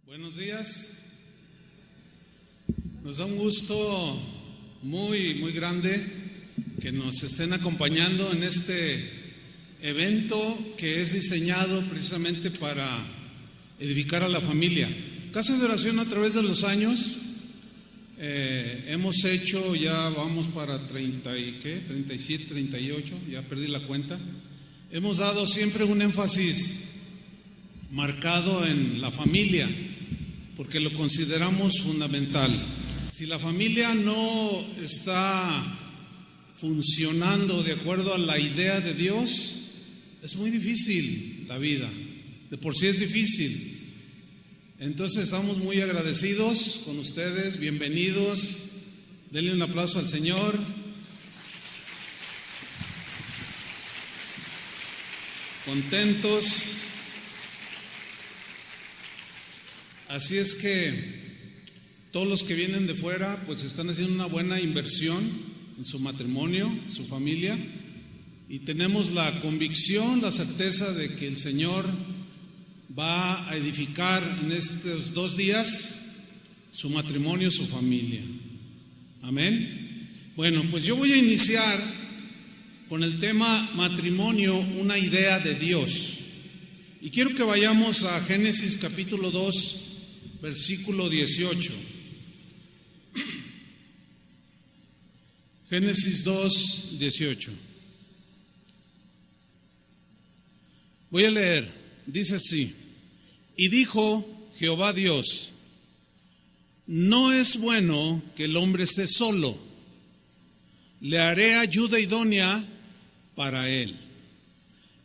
Buenos días. Nos da un gusto muy grande que nos estén acompañando en este evento que es diseñado precisamente para edificar a la familia. Casa de oración a través de los años hemos hecho, ya vamos para 37, 38, ya perdí la cuenta. Hemos dado siempre un énfasis marcado en la familia, porque lo consideramos fundamental. Si la familia no está funcionando de acuerdo a la idea de Dios, es muy difícil la vida, de por sí es difícil. Entonces estamos muy agradecidos con ustedes, bienvenidos, denle un aplauso al Señor. Contentos. Así es que todos los que vienen de fuera pues están haciendo una buena inversión en su matrimonio, en su familia, y tenemos la convicción, la certeza de que el Señor va a edificar en estos 2 días su matrimonio, su familia. Amén. Bueno, pues yo voy a iniciar con el tema matrimonio, una idea de Dios. Y quiero que vayamos a Génesis capítulo 2, versículo 18. Génesis 2, 18. Voy a leer, dice así: y dijo Jehová Dios, no es bueno que el hombre esté solo, le haré ayuda idónea para él.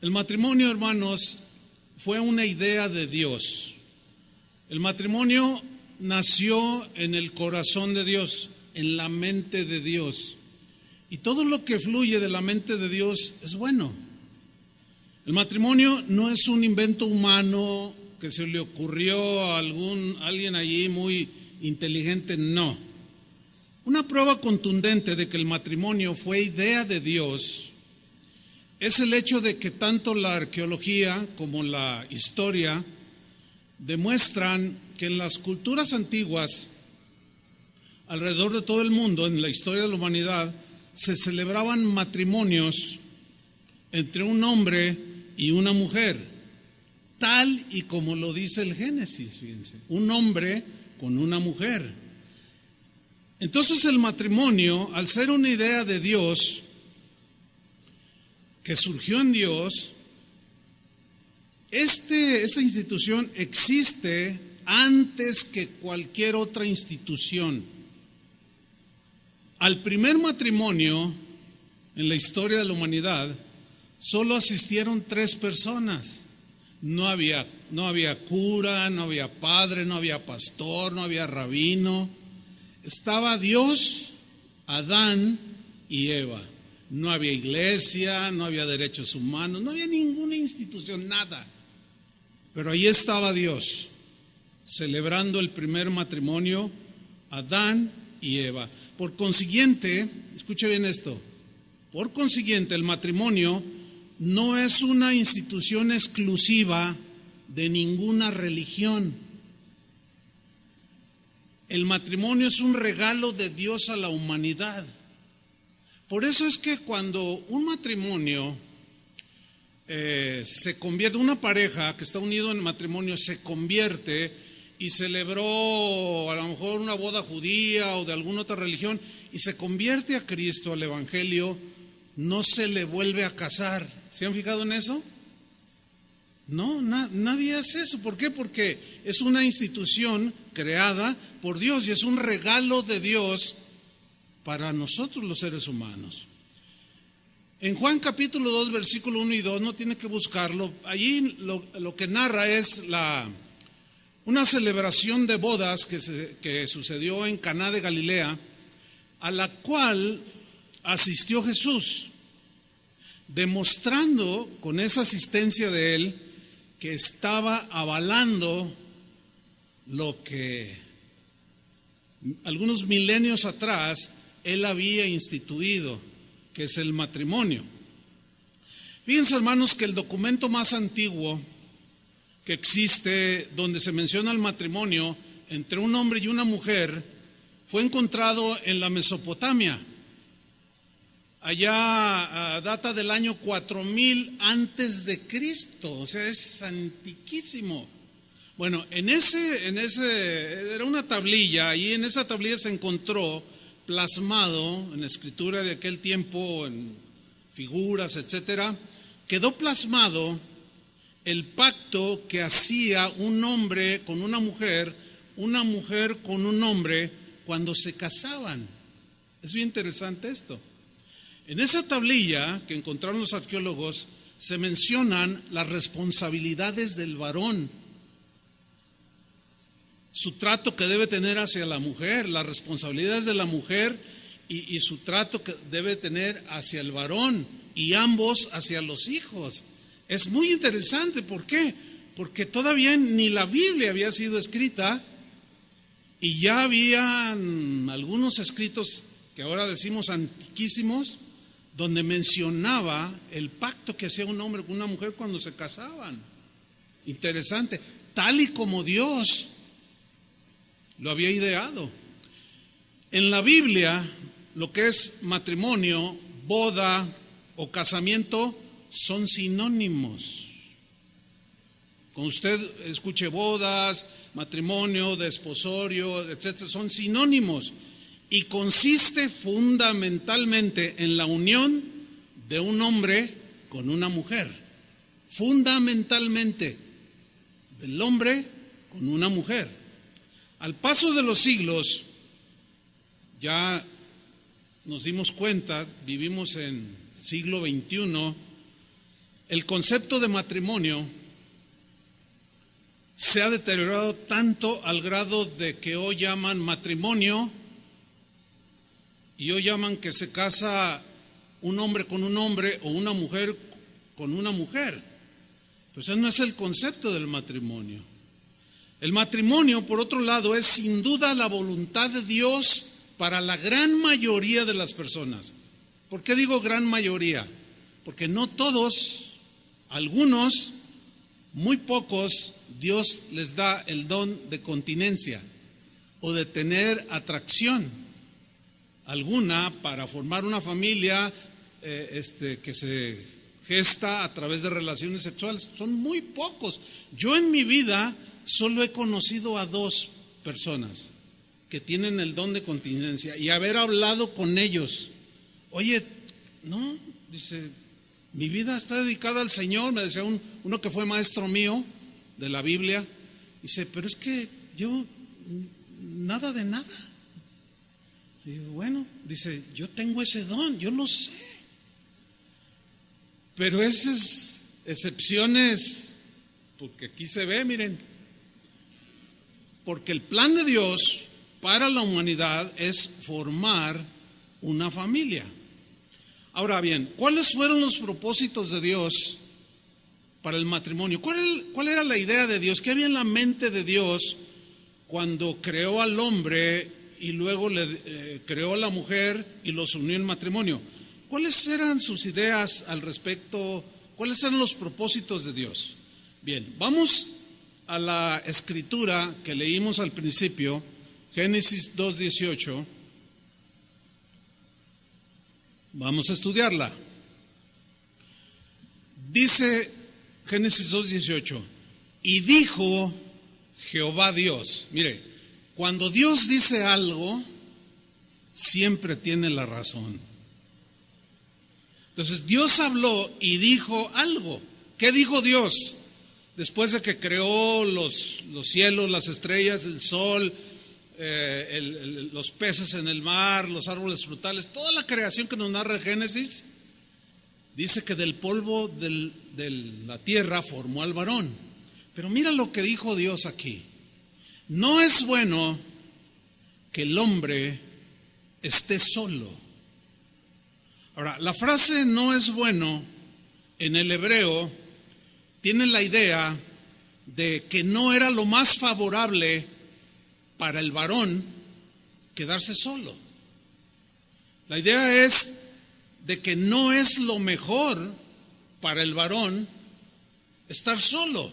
El matrimonio, hermanos, fue una idea de Dios. El matrimonio nació en el corazón de Dios, en la mente de Dios. Y todo lo que fluye de la mente de Dios es bueno. El matrimonio no es un invento humano que se le ocurrió a alguien allí muy inteligente, no. Una prueba contundente de que el matrimonio fue idea de Dios es el hecho de que tanto la arqueología como la historia demuestran que en las culturas antiguas, alrededor de todo el mundo, en la historia de la humanidad, se celebraban matrimonios entre un hombre y una mujer, tal y como lo dice el Génesis, fíjense, un hombre con una mujer. Entonces el matrimonio, al ser una idea de Dios, que surgió en Dios, esta institución existe antes que cualquier otra institución. Al primer matrimonio en la historia de la humanidad solo asistieron 3 personas. No había cura, no había padre, no había pastor, no había rabino. Estaba Dios, Adán y Eva. No había iglesia, no había derechos humanos, no había ninguna institución, nada. Pero ahí estaba Dios, celebrando el primer matrimonio, Adán y Eva. Por consiguiente, escuche bien esto, por consiguiente el matrimonio no es una institución exclusiva de ninguna religión. El matrimonio es un regalo de Dios a la humanidad. Por eso es que cuando un matrimonio se convierte, una pareja que está unido en matrimonio se convierte y celebró a lo mejor una boda judía o de alguna otra religión y se convierte a Cristo, al Evangelio, no se le vuelve a casar. ¿Se han fijado en eso? No, nadie hace eso. ¿Por qué? Porque es una institución creada por Dios y es un regalo de Dios para nosotros los seres humanos. En Juan capítulo 2, versículo 1 y 2, no tiene que buscarlo, allí lo que narra es una celebración de bodas que sucedió en Caná de Galilea, a la cual asistió Jesús, demostrando con esa asistencia de él que estaba avalando lo que algunos milenios atrás él había instituido, que es el matrimonio. Fíjense, hermanos, que el documento más antiguo que existe donde se menciona el matrimonio entre un hombre y una mujer fue encontrado en la Mesopotamia. Allá data del año 4000 antes de Cristo, o sea, es antiquísimo. Bueno, en ese era una tablilla, y en esa tablilla se encontró plasmado en la escritura de aquel tiempo, en figuras, etcétera, quedó plasmado el pacto que hacía un hombre con una mujer con un hombre cuando se casaban. Es bien interesante esto. En esa tablilla que encontraron los arqueólogos se mencionan las responsabilidades del varón, su trato que debe tener hacia la mujer, las responsabilidades de la mujer y su trato que debe tener hacia el varón, y ambos hacia los hijos. Es muy interesante. ¿Por qué? Porque todavía ni la Biblia había sido escrita y ya habían algunos escritos que ahora decimos antiquísimos, donde mencionaba el pacto que hacía un hombre con una mujer cuando se casaban. Interesante, tal y como Dios lo había ideado. En la Biblia, lo que es matrimonio, boda o casamiento son sinónimos. Cuando usted escuche bodas, matrimonio, desposorio, etcétera, son sinónimos. Y consiste fundamentalmente en la unión de un hombre con una mujer. Fundamentalmente, del hombre con una mujer. Al paso de los siglos, ya nos dimos cuenta, vivimos en siglo XXI, el concepto de matrimonio se ha deteriorado tanto al grado de que hoy llaman matrimonio, y hoy llaman que se casa un hombre con un hombre o una mujer con una mujer. Pues ese no es el concepto del matrimonio. El matrimonio, por otro lado, es sin duda la voluntad de Dios para la gran mayoría de las personas. ¿Por qué digo gran mayoría? Porque no todos, algunos, muy pocos, Dios les da el don de continencia o de tener atracción alguna para formar una familia que se gesta a través de relaciones sexuales. Son muy pocos. Yo en mi vida solo he conocido a 2 personas que tienen el don de continencia, y haber hablado con ellos. Oye, no, dice, mi vida está dedicada al Señor. Me decía uno que fue maestro mío de la Biblia, dice, pero es que yo nada de nada. Y digo, bueno, dice, yo tengo ese don, yo lo sé. Pero esas excepciones, porque aquí se ve, miren, porque el plan de Dios para la humanidad es formar una familia. Ahora bien, ¿cuáles fueron los propósitos de Dios para el matrimonio? ¿Cuál era la idea de Dios? ¿Qué había en la mente de Dios cuando creó al hombre y luego creó a la mujer y los unió en matrimonio? ¿Cuáles eran sus ideas al respecto? ¿Cuáles eran los propósitos de Dios? Bien, vamos a la escritura que leímos al principio, Génesis 2:18. Vamos a estudiarla. Dice Génesis 2:18, y dijo Jehová Dios. Mire, cuando Dios dice algo, siempre tiene la razón. Entonces Dios habló y dijo algo. ¿Qué dijo Dios? Después de que creó los cielos, las estrellas, el sol, los peces en el mar, los árboles frutales, toda la creación que nos narra Génesis, dice que del polvo de la tierra formó al varón. Pero mira lo que dijo Dios aquí. No es bueno que el hombre esté solo. Ahora, la frase no es bueno en el hebreo tiene la idea de que no era lo más favorable para el varón quedarse solo. La idea es de que no es lo mejor para el varón estar solo.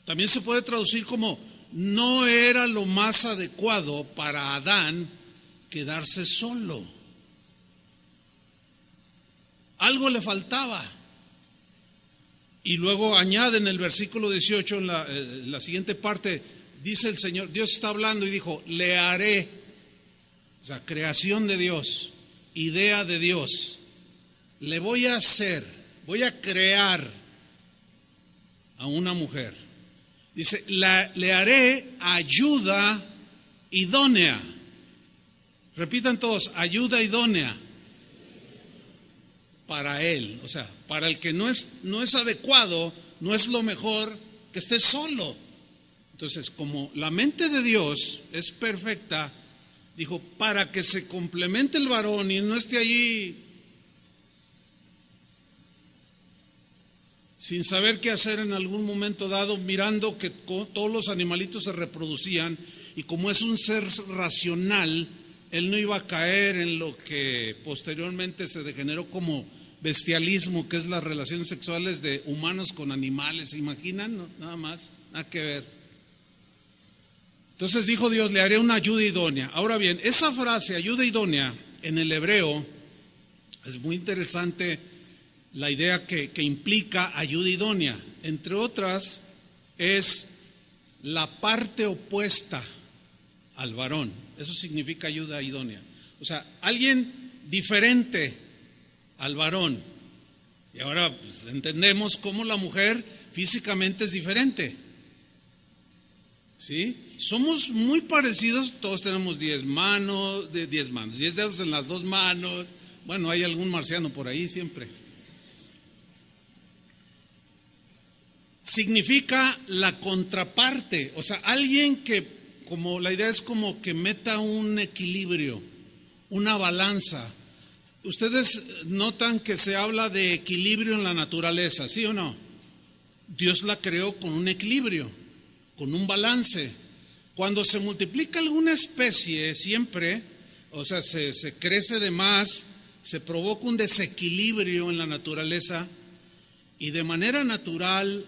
También se puede traducir como no era lo más adecuado para Adán quedarse solo. Algo le faltaba. Y luego añade en el versículo 18, en la siguiente parte, dice el Señor, Dios está hablando y dijo, le haré, o sea, creación de Dios, idea de Dios, le voy a hacer, voy a crear a una mujer. Dice, le haré ayuda idónea. Repitan todos, ayuda idónea. Para él, o sea, para el que no es adecuado, no es lo mejor que esté solo. Entonces, como la mente de Dios es perfecta, dijo, para que se complemente el varón y no esté allí sin saber qué hacer en algún momento dado, mirando que todos los animalitos se reproducían, y como es un ser racional, él no iba a caer en lo que posteriormente se degeneró como bestialismo, que es las relaciones sexuales de humanos con animales. ¿Se imaginan? No, nada más, nada que ver. Entonces dijo Dios, le haré una ayuda idónea. Ahora bien, esa frase, ayuda idónea, en el hebreo, es muy interesante la idea que implica ayuda idónea. Entre otras, es la parte opuesta al varón. Eso significa ayuda idónea. O sea, alguien diferente al varón. Y ahora pues, entendemos cómo la mujer físicamente es diferente. ¿Sí? Somos muy parecidos, todos tenemos 10 dedos en las 2 manos. Bueno, hay algún marciano por ahí siempre. Significa la contraparte, o sea, alguien que, como la idea es como que meta un equilibrio, una balanza. Ustedes notan que se habla de equilibrio en la naturaleza, ¿sí o no? Dios la creó con un equilibrio, con un balance. Cuando se multiplica alguna especie, siempre, o sea, se crece de más, se provoca un desequilibrio en la naturaleza y de manera natural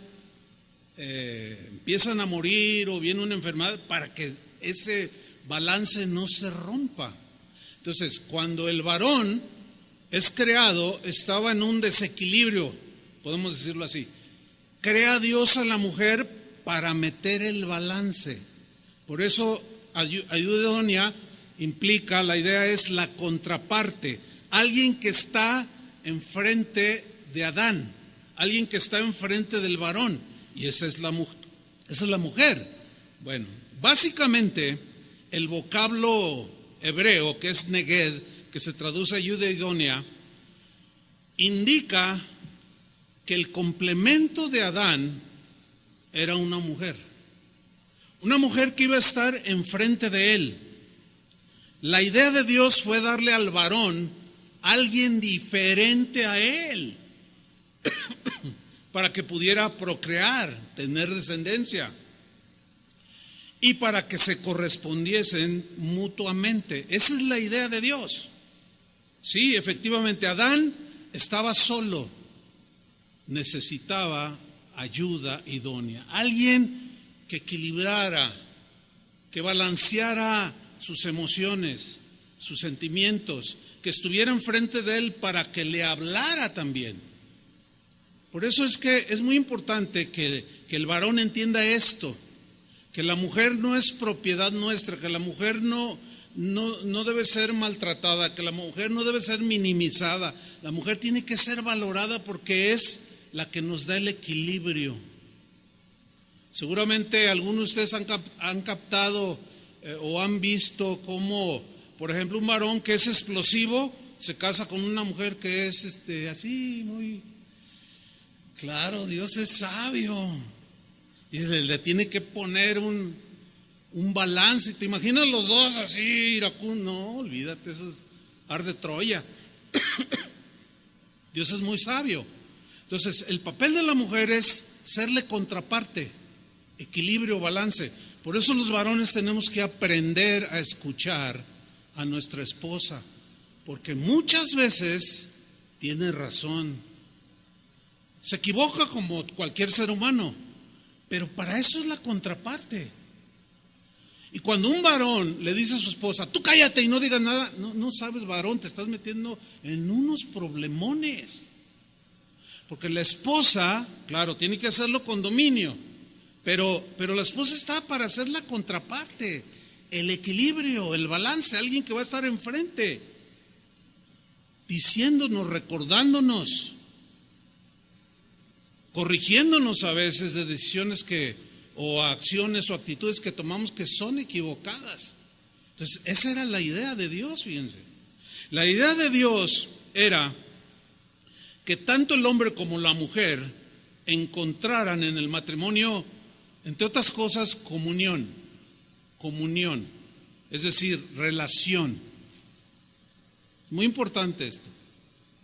empiezan a morir o viene una enfermedad para que ese balance no se rompa. Entonces, cuando el varón es creado, estaba en un desequilibrio, podemos decirlo así. Crea Dios a la mujer para meter el balance. Por eso ayuda idónea implica, la idea es la contraparte, alguien que está enfrente de Adán, alguien que está enfrente del varón, y esa es la mujer. Bueno, básicamente el vocablo hebreo, que es neged, que se traduce ayuda idónea, indica que el complemento de Adán era una mujer que iba a estar enfrente de él. La idea de Dios fue darle al varón alguien diferente a él para que pudiera procrear, tener descendencia y para que se correspondiesen mutuamente. Esa es la idea de Dios. Sí, efectivamente, Adán estaba solo, necesitaba ayuda idónea, alguien que equilibrara, que balanceara sus emociones, sus sentimientos, que estuviera enfrente de él para que le hablara también. Por eso es que es muy importante que el varón entienda esto, que la mujer no es propiedad nuestra, que la mujer no debe ser maltratada, que la mujer no debe ser minimizada. La mujer tiene que ser valorada porque es la que nos da el equilibrio. Seguramente algunos de ustedes han captado o han visto cómo, por ejemplo, un varón que es explosivo se casa con una mujer que es así muy... Claro, Dios es sabio y le tiene que poner un balance. ¿Te imaginas los dos así, iracundos? No, olvídate, eso es arde Troya. Dios es muy sabio. Entonces, el papel de la mujer es serle contraparte, equilibrio, balance. Por eso los varones tenemos que aprender a escuchar a nuestra esposa, porque muchas veces tiene razón. Se equivoca como cualquier ser humano, Pero para eso es la contraparte. Y cuando un varón le dice a su esposa, tú cállate y no digas nada, no sabes, varón, te estás metiendo en unos problemones. Porque la esposa, claro, tiene que hacerlo con dominio, pero la esposa está para hacer la contraparte, el equilibrio, el balance, alguien que va a estar enfrente, diciéndonos, recordándonos, corrigiéndonos a veces de decisiones o acciones o actitudes que tomamos que son equivocadas. Entonces, esa era la idea de Dios, fíjense. La idea de Dios era que tanto el hombre como la mujer encontraran en el matrimonio, entre otras cosas, comunión, es decir, relación. Muy importante esto,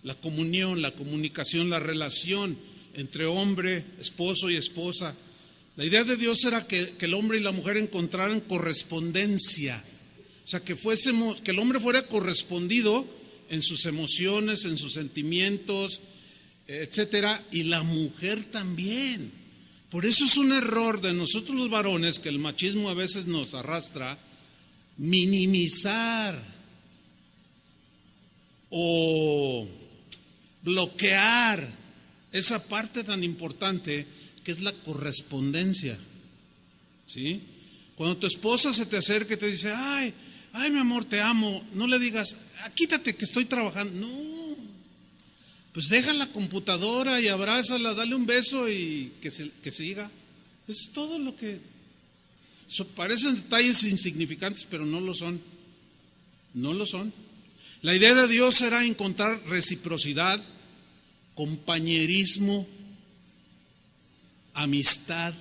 la comunión, la comunicación, la relación entre hombre, esposo y esposa. La idea de Dios era que el hombre y la mujer encontraran correspondencia, o sea, que el hombre fuera correspondido en sus emociones, en sus sentimientos, etcétera, y la mujer también. Por eso es un error de nosotros los varones, que el machismo a veces nos arrastra, minimizar o bloquear esa parte tan importante que es la correspondencia. ¿Sí? Cuando tu esposa se te acerca y te dice, ay, mi amor, te amo, no le digas, quítate que estoy trabajando. No, pues deja la computadora y abrázala, dale un beso y que siga. Es todo lo que parecen detalles insignificantes, pero no lo son. No lo son. La idea de Dios era encontrar reciprocidad, compañerismo, amistad.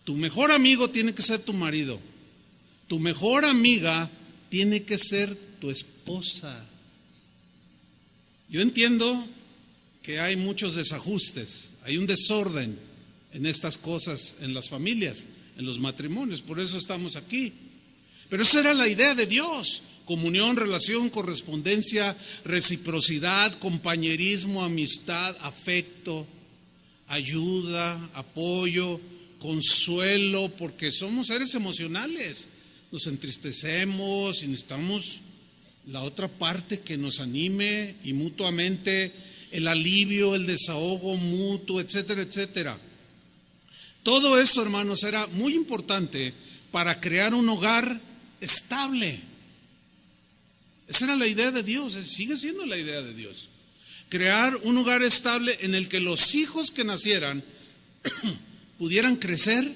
Tu mejor amigo tiene que ser tu marido. Tu mejor amiga tiene que ser tu esposa. Yo entiendo que hay muchos desajustes, hay un desorden en estas cosas, en las familias, en los matrimonios, por eso estamos aquí. Pero esa era la idea de Dios: comunión, relación, correspondencia, reciprocidad, compañerismo, amistad, afecto, ayuda, apoyo, consuelo, porque somos seres emocionales, nos entristecemos y necesitamos la otra parte que nos anime, y mutuamente el alivio, el desahogo mutuo, etcétera, etcétera. Todo esto, hermanos, era muy importante para crear un hogar estable. Esa era la idea de Dios, sigue siendo la idea de Dios. Crear un hogar estable en el que los hijos que nacieran pudieran crecer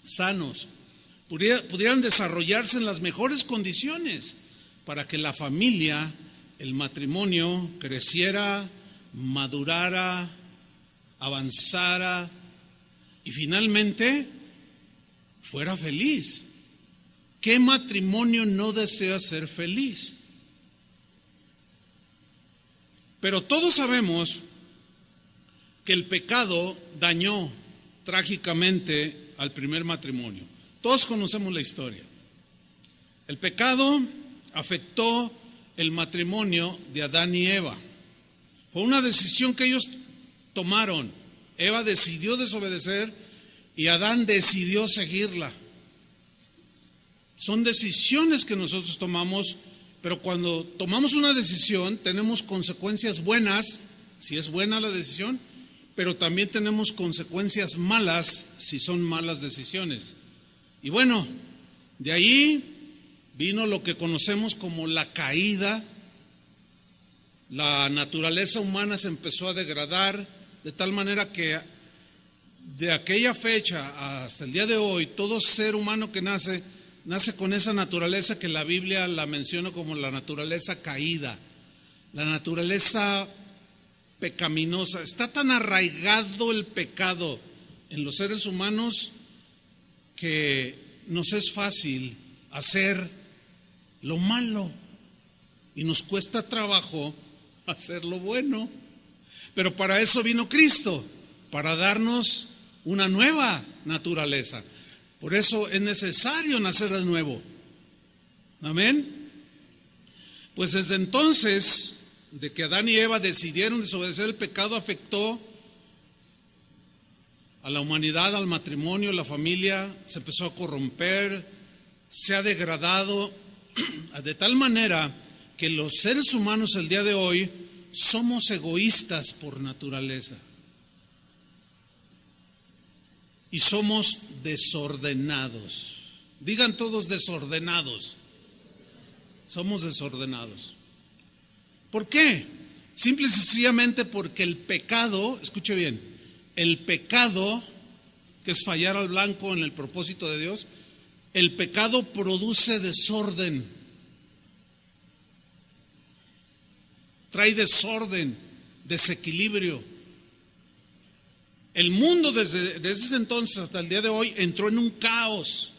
sanos, pudieran desarrollarse en las mejores condiciones para que la familia, el matrimonio, creciera, madurara, avanzara y finalmente fuera feliz. ¿Qué matrimonio no desea ser feliz? Pero todos sabemos que el pecado dañó trágicamente al primer matrimonio. Todos conocemos la historia. El pecado afectó el matrimonio de Adán y Eva. Fue una decisión que ellos tomaron. Eva decidió desobedecer y Adán decidió seguirla. Son decisiones que nosotros tomamos, pero cuando tomamos una decisión tenemos consecuencias buenas, si es buena la decisión, pero también tenemos consecuencias malas si son malas decisiones. Y bueno, de ahí vino lo que conocemos como la caída. La naturaleza humana se empezó a degradar de tal manera que de aquella fecha hasta el día de hoy, todo ser humano que nace con esa naturaleza que la Biblia la menciona como la naturaleza caída, la naturaleza pecaminosa. Está tan arraigado el pecado en los seres humanos que nos es fácil hacer lo malo y nos cuesta trabajo hacer lo bueno. Pero para eso vino Cristo, para darnos una nueva naturaleza. Por eso es necesario nacer de nuevo. Amén. Pues desde entonces, de que Adán y Eva decidieron desobedecer, el pecado afectó a la humanidad, al matrimonio, la familia, se empezó a corromper, se ha degradado de tal manera que los seres humanos el día de hoy somos egoístas por naturaleza y somos desordenados. Digan todos desordenados. Somos desordenados. ¿Por qué? Simple y sencillamente porque el pecado, escuche bien, el pecado, que es fallar al blanco en el propósito de Dios, el pecado produce desorden. Trae desorden, desequilibrio. El mundo desde ese entonces hasta el día de hoy entró en un caos.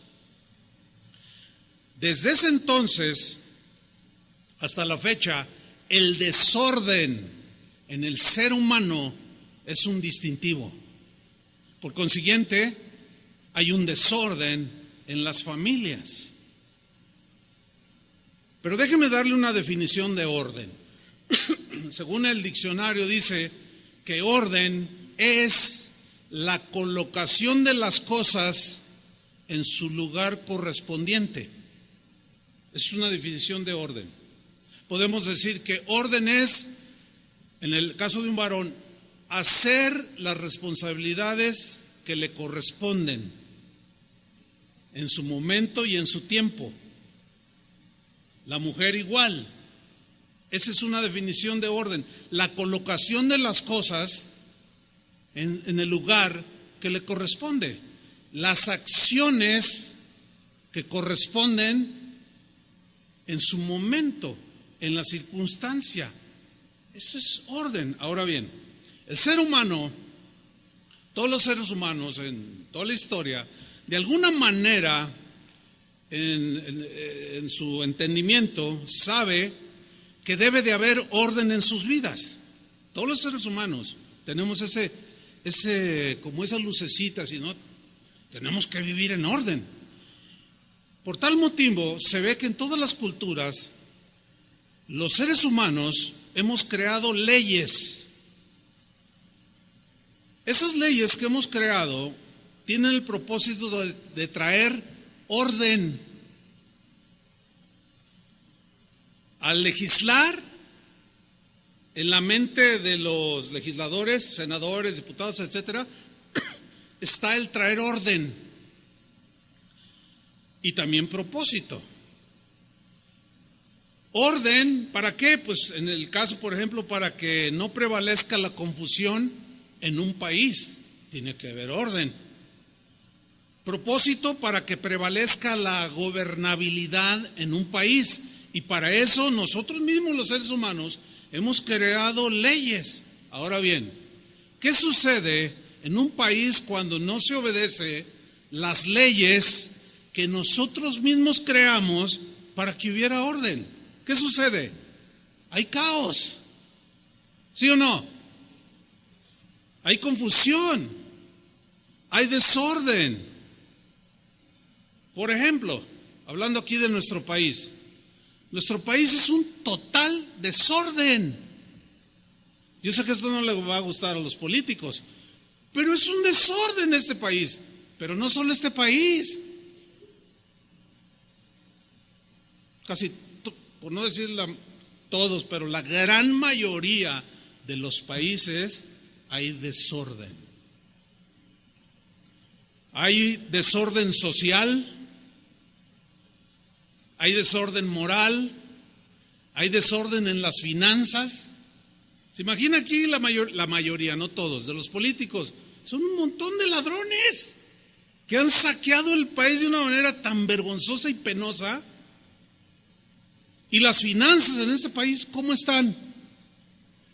Desde ese entonces hasta la fecha, el desorden en el ser humano es un distintivo. Por consiguiente, hay un desorden en las familias. Pero déjeme darle una definición de orden. Según el diccionario dice que orden es la colocación de las cosas en su lugar correspondiente. Es una definición de orden. Podemos decir que orden es, en el caso de un varón, hacer las responsabilidades que le corresponden en su momento y en su tiempo. La mujer igual. Esa es una definición de orden, la colocación de las cosas en el lugar que le corresponde, las acciones que corresponden en su momento, en la circunstancia. Eso es orden. Ahora bien, el ser humano, todos los seres humanos en toda la historia, de alguna manera en su entendimiento sabe que debe de haber orden en sus vidas. Todos los seres humanos tenemos como esa lucecita, si no, tenemos que vivir en orden. Por tal motivo, se ve que en todas las culturas, los seres humanos hemos creado leyes. Esas leyes que hemos creado tienen el propósito de traer orden. Al legislar, en la mente de los legisladores, senadores, diputados, etcétera, está el traer orden y también propósito. Orden, ¿para qué? Pues en el caso, por ejemplo, para que no prevalezca la confusión en un país, tiene que haber orden. Propósito, para que prevalezca la gobernabilidad en un país. Y para eso nosotros mismos, los seres humanos, hemos creado leyes. Ahora bien, ¿qué sucede en un país cuando no se obedece las leyes que nosotros mismos creamos para que hubiera orden? ¿Qué sucede? Hay caos. ¿Sí o no? Hay confusión. Hay desorden. Por ejemplo, hablando aquí de nuestro país es un total desorden. Yo sé que esto no le va a gustar a los políticos, pero es un desorden este país. Pero no solo este país. Casi, por no decir todos, pero la gran mayoría de los países hay desorden. Hay desorden social, hay desorden moral, hay desorden en las finanzas. ¿Se imagina aquí la mayoría, no todos, de los políticos? Son un montón de ladrones que han saqueado el país de una manera tan vergonzosa y penosa. Y las finanzas en este país, ¿cómo están?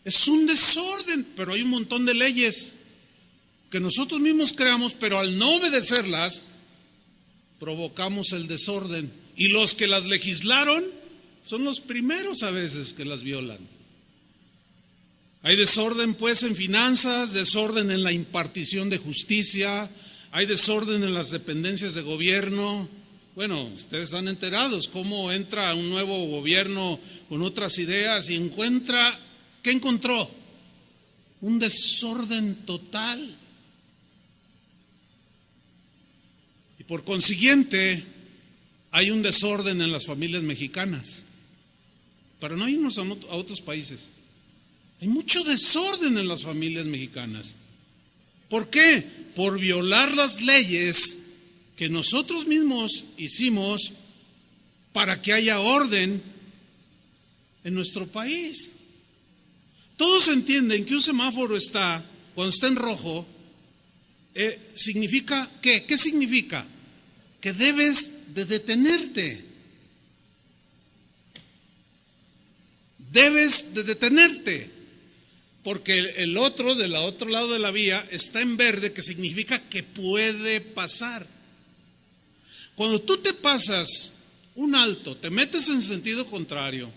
Es un desorden, pero hay un montón de leyes que nosotros mismos creamos, pero al no obedecerlas, provocamos el desorden. Y los que las legislaron son los primeros a veces que las violan. Hay desorden pues en finanzas, desorden en la impartición de justicia, hay desorden en las dependencias de gobierno. Bueno, ustedes están enterados cómo entra un nuevo gobierno con otras ideas y encuentra, ¿qué encontró? Un desorden total. por consiguiente hay un desorden en las familias mexicanas. Para no irnos a otros países, hay mucho desorden en las familias mexicanas. ¿Por qué? Por violar las leyes que nosotros mismos hicimos para que haya orden en nuestro país. Todos entienden que un semáforo cuando está en rojo, significa ¿qué? ¿Qué significa? Que debes de detenerte. Debes de detenerte. Porque el otro, del otro lado de la vía, está en verde, que significa que puede pasar. Cuando tú te pasas un alto, te metes en sentido contrario,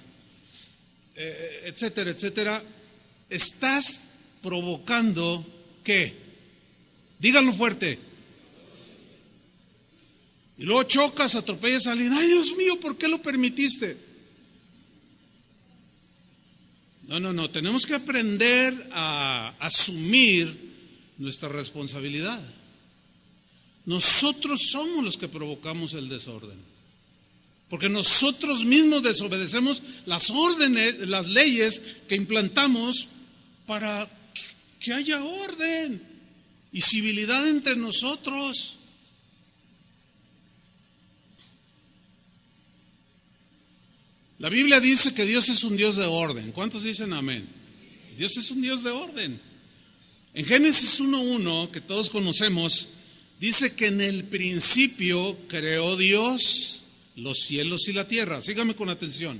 etcétera, etcétera, estás provocando ¿qué? Díganlo fuerte. Y luego chocas, atropellas a alguien. Ay, Dios mío, ¿por qué lo permitiste? No, tenemos que aprender a asumir nuestra responsabilidad. Nosotros somos los que provocamos el desorden, porque nosotros mismos desobedecemos las órdenes, las leyes que implantamos para que haya orden y civilidad entre nosotros. La Biblia dice que Dios es un Dios de orden. ¿Cuántos dicen amén? Dios es un Dios de orden. En Génesis 1:1, que todos conocemos, dice que en el principio creó Dios los cielos y la tierra. Sígame con atención.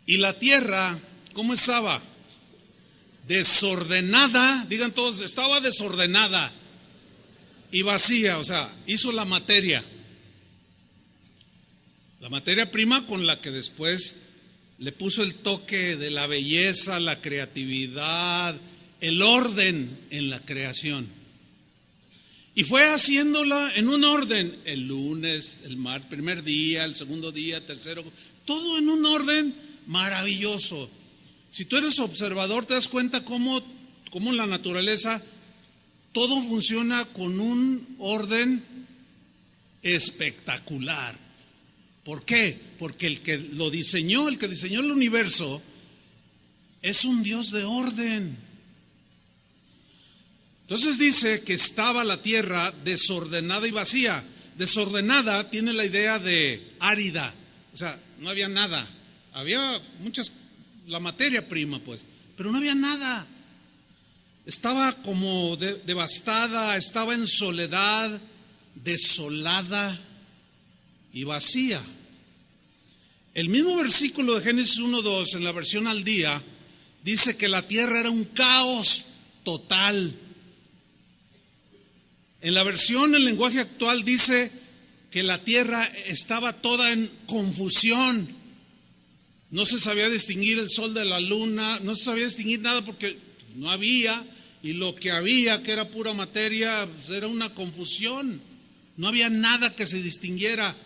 Y la tierra, ¿cómo estaba? Desordenada. Digan todos, estaba desordenada y vacía. O sea, hizo la materia. La materia prima con la que después le puso el toque de la belleza, la creatividad, el orden en la creación. Y fue haciéndola en un orden, el lunes, el primer día, el segundo día, tercero, todo en un orden maravilloso. Si tú eres observador, te das cuenta cómo en la naturaleza todo funciona con un orden espectacular. ¿Por qué? Porque el que diseñó el universo, es un Dios de orden. Entonces dice que estaba la tierra desordenada y vacía. Desordenada tiene la idea de árida, o sea, no había nada. Había la materia prima, pues, pero no había nada. Estaba como devastada, estaba en soledad, desolada y vacía. El mismo versículo de Génesis 1:2 en la versión al día dice que la tierra era un caos total. En la versión en lenguaje actual dice que la tierra estaba toda en confusión. No se sabía distinguir el sol de la luna, no se sabía distinguir nada porque no había, y lo que había, que era pura materia, pues era una confusión. No había nada que se distinguiera.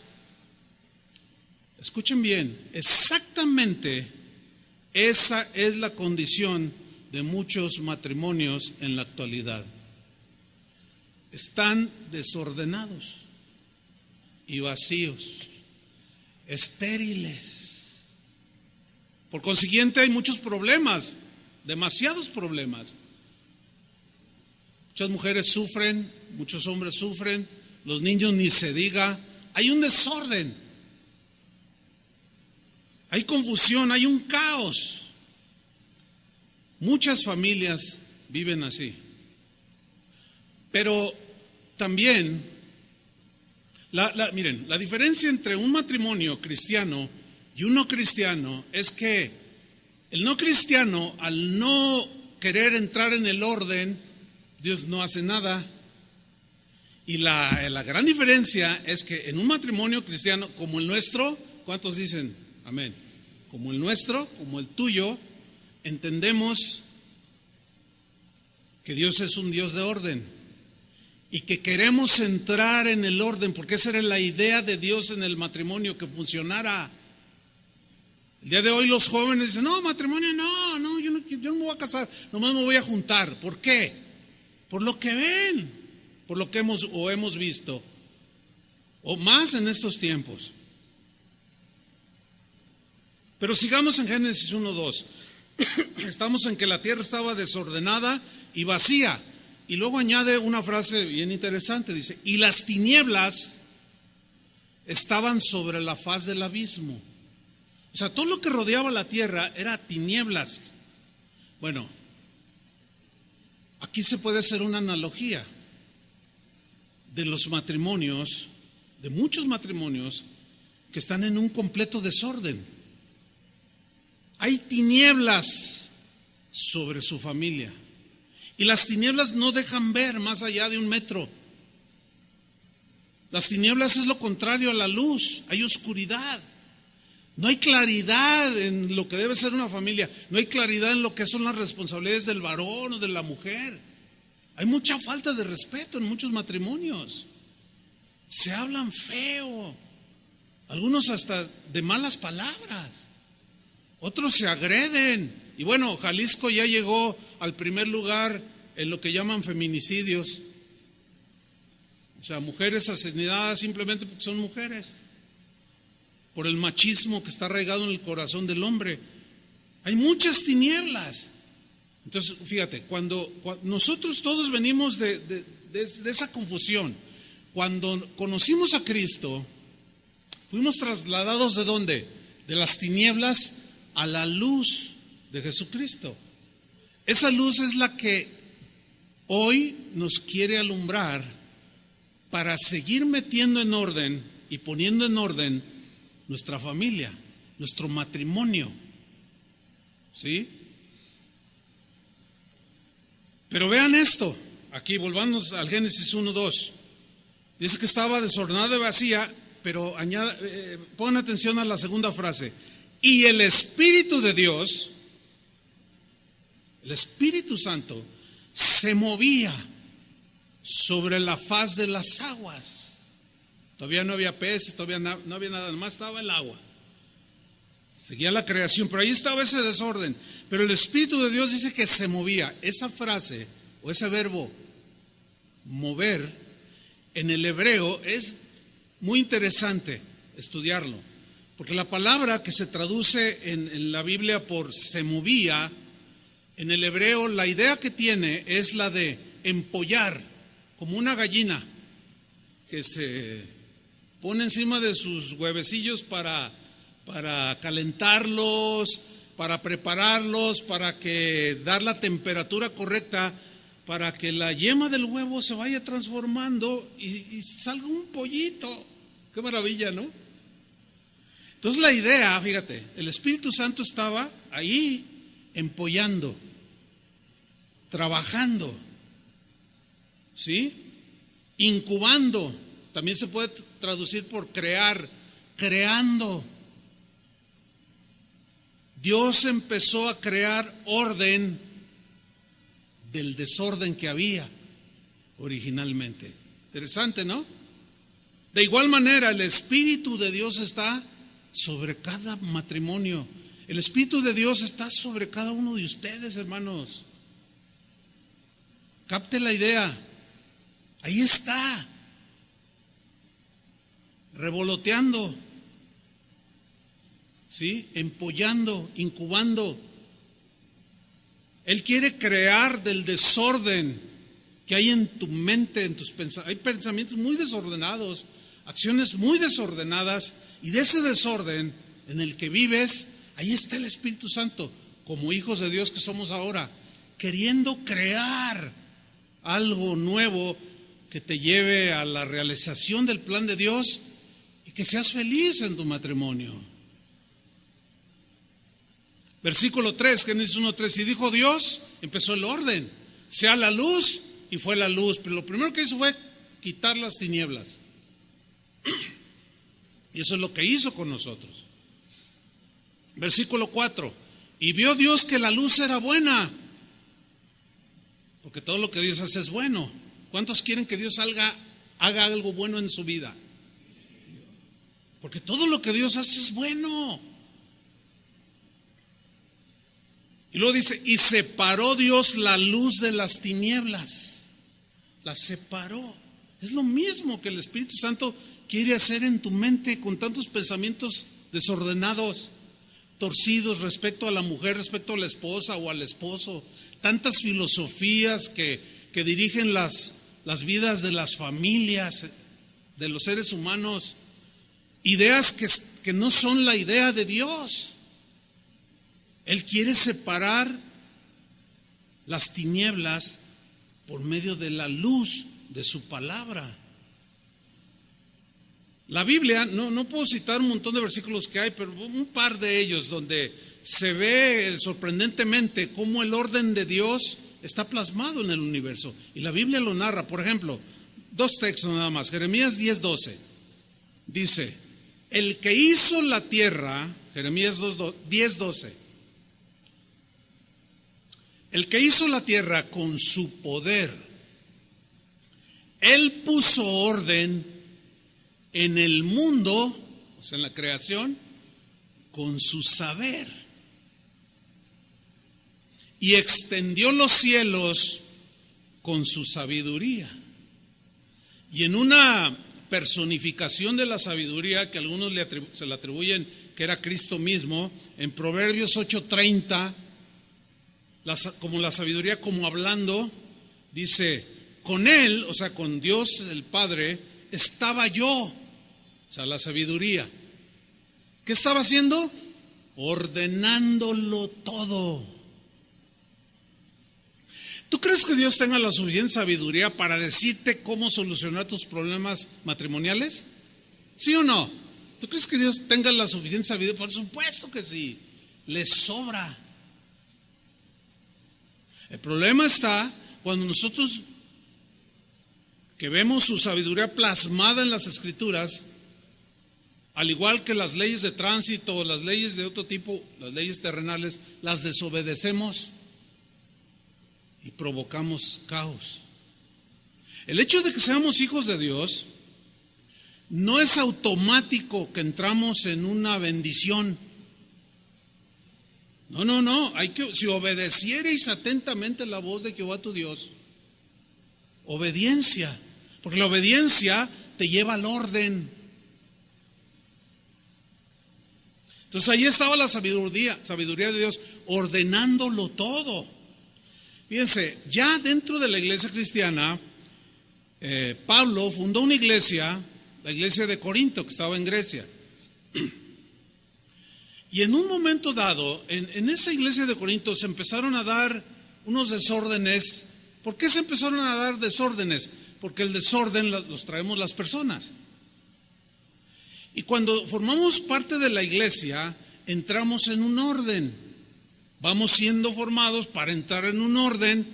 Escuchen bien, exactamente esa es la condición de muchos matrimonios en la actualidad. Están desordenados y vacíos, estériles. Por consiguiente hay muchos problemas, demasiados problemas. Muchas mujeres sufren, muchos hombres sufren, los niños ni se diga. Hay un desorden. Hay confusión, hay un caos. Muchas familias viven así. Pero también, miren, la diferencia entre un matrimonio cristiano y un no cristiano es que el no cristiano, al no querer entrar en el orden, Dios no hace nada. Y la gran diferencia es que en un matrimonio cristiano como el nuestro, ¿cuántos dicen amén? Como el nuestro, como el tuyo, entendemos que Dios es un Dios de orden y que queremos entrar en el orden, porque esa era la idea de Dios en el matrimonio, que funcionara. El día de hoy los jóvenes dicen, no, matrimonio no, yo no me voy a casar, nomás me voy a juntar. ¿Por qué? Por lo que ven. por lo que hemos visto, o más en estos tiempos. Pero sigamos en Génesis 1:2. Estamos en que la tierra estaba desordenada y vacía. Y luego añade una frase bien interesante, dice, y las tinieblas estaban sobre la faz del abismo. O sea, todo lo que rodeaba la tierra era tinieblas. Bueno, aquí se puede hacer una analogía de los matrimonios, de muchos matrimonios que están en un completo desorden. Hay tinieblas sobre su familia y las tinieblas no dejan ver más allá de 1 metro. Las tinieblas es lo contrario a la luz, hay oscuridad. No hay claridad en lo que debe ser una familia, no hay claridad en lo que son las responsabilidades del varón o de la mujer. Hay mucha falta de respeto en muchos matrimonios. Se hablan feo, algunos hasta de malas palabras, otros se agreden. Y bueno, Jalisco ya llegó al primer lugar en lo que llaman feminicidios. O sea, mujeres asesinadas simplemente porque son mujeres, por el machismo que está arraigado en el corazón del hombre. Hay muchas tinieblas. Entonces, fíjate, cuando nosotros todos venimos de esa confusión, cuando conocimos a Cristo, fuimos trasladados ¿de dónde? De las tinieblas a la luz de Jesucristo. Esa luz es la que hoy nos quiere alumbrar para seguir metiendo en orden y poniendo en orden nuestra familia, nuestro matrimonio. ¿Sí? Pero vean esto, aquí volvamos al Génesis 1:2. Dice que estaba desordenada y vacía, pero pongan atención a la segunda frase. Y el Espíritu de Dios, el Espíritu Santo, se movía sobre la faz de las aguas. Todavía no había peces, todavía no había nada más, estaba el agua. Seguía la creación, pero ahí estaba ese desorden. Pero el Espíritu de Dios dice que se movía. Esa frase o ese verbo, mover, en el hebreo es muy interesante estudiarlo. Porque la palabra que se traduce en la Biblia por se movía, en el hebreo la idea que tiene es la de empollar, como una gallina que se pone encima de sus huevecillos para calentarlos, para prepararlos, para que dar la temperatura correcta, para que la yema del huevo se vaya transformando y salga un pollito. Qué maravilla, ¿no? Entonces la idea, fíjate, el Espíritu Santo estaba ahí empollando, trabajando, ¿sí? Incubando, también se puede traducir por crear, creando. Dios empezó a crear orden del desorden que había originalmente. Interesante, ¿no? De igual manera, el Espíritu de Dios está sobre cada matrimonio. El Espíritu de Dios está sobre cada uno de ustedes, hermanos. Capte la idea. Ahí está, revoloteando, ¿sí? Empollando, incubando. Él quiere crear del desorden que hay en tu mente, en tus pensamientos. Hay pensamientos muy desordenados, acciones muy desordenadas, y de ese desorden en el que vives, ahí está el Espíritu Santo, como hijos de Dios que somos ahora, queriendo crear algo nuevo que te lleve a la realización del plan de Dios y que seas feliz en tu matrimonio. Versículo 3, Génesis 1:3, y dijo Dios, empezó el orden, sea la luz, y fue la luz. Pero lo primero que hizo fue quitar las tinieblas. Y eso es lo que hizo con nosotros. Versículo 4, y vio Dios que la luz era buena, porque todo lo que Dios hace es bueno. ¿Cuántos quieren que Dios haga algo bueno en su vida? Porque todo lo que Dios hace es bueno. Y luego dice, y separó Dios la luz de las tinieblas. las separó. Es lo mismo que el Espíritu Santo quiere hacer en tu mente con tantos pensamientos desordenados, torcidos respecto a la mujer, respecto a la esposa o al esposo, tantas filosofías que dirigen las vidas de las familias, de los seres humanos, ideas que no son la idea de Dios. Él quiere separar las tinieblas por medio de la luz de su palabra. La Biblia, no puedo citar un montón de versículos que hay, pero un par de ellos donde se ve sorprendentemente cómo el orden de Dios está plasmado en el universo. Y la Biblia lo narra. Por ejemplo, 2 textos nada más. Jeremías 10:12 dice: el que hizo la tierra, Jeremías 10:12, el que hizo la tierra con su poder, Él puso orden en el mundo, o sea, en la creación, con su saber, y extendió los cielos con su sabiduría. Y en una personificación de la sabiduría que algunos se le atribuyen que era Cristo mismo, en Proverbios 8:30, como la sabiduría como hablando, dice: con Él, o sea, con Dios el Padre, estaba yo, o sea, la sabiduría. ¿Qué estaba haciendo? Ordenándolo todo. ¿Tú crees que Dios tenga la suficiente sabiduría para decirte cómo solucionar tus problemas matrimoniales? ¿Sí o no? ¿Tú crees que Dios tenga la suficiente sabiduría? Por supuesto que sí, le sobra. El problema está cuando nosotros, que vemos su sabiduría plasmada en las Escrituras, al igual que las leyes de tránsito o las leyes de otro tipo, las leyes terrenales, las desobedecemos y provocamos caos. El hecho de que seamos hijos de Dios no es automático que entramos en una bendición. No, si obedeciereis atentamente la voz de Jehová tu Dios, obediencia, porque la obediencia te lleva al orden. Entonces ahí estaba la sabiduría de Dios, ordenándolo todo. Fíjense, ya dentro de la iglesia cristiana, Pablo fundó una iglesia, la iglesia de Corinto, que estaba en Grecia. Y en un momento dado, en esa iglesia de Corinto se empezaron a dar unos desórdenes. ¿Por qué se empezaron a dar desórdenes? Porque el desorden los traemos las personas. Y cuando formamos parte de la iglesia, entramos en un orden. Vamos siendo formados para entrar en un orden,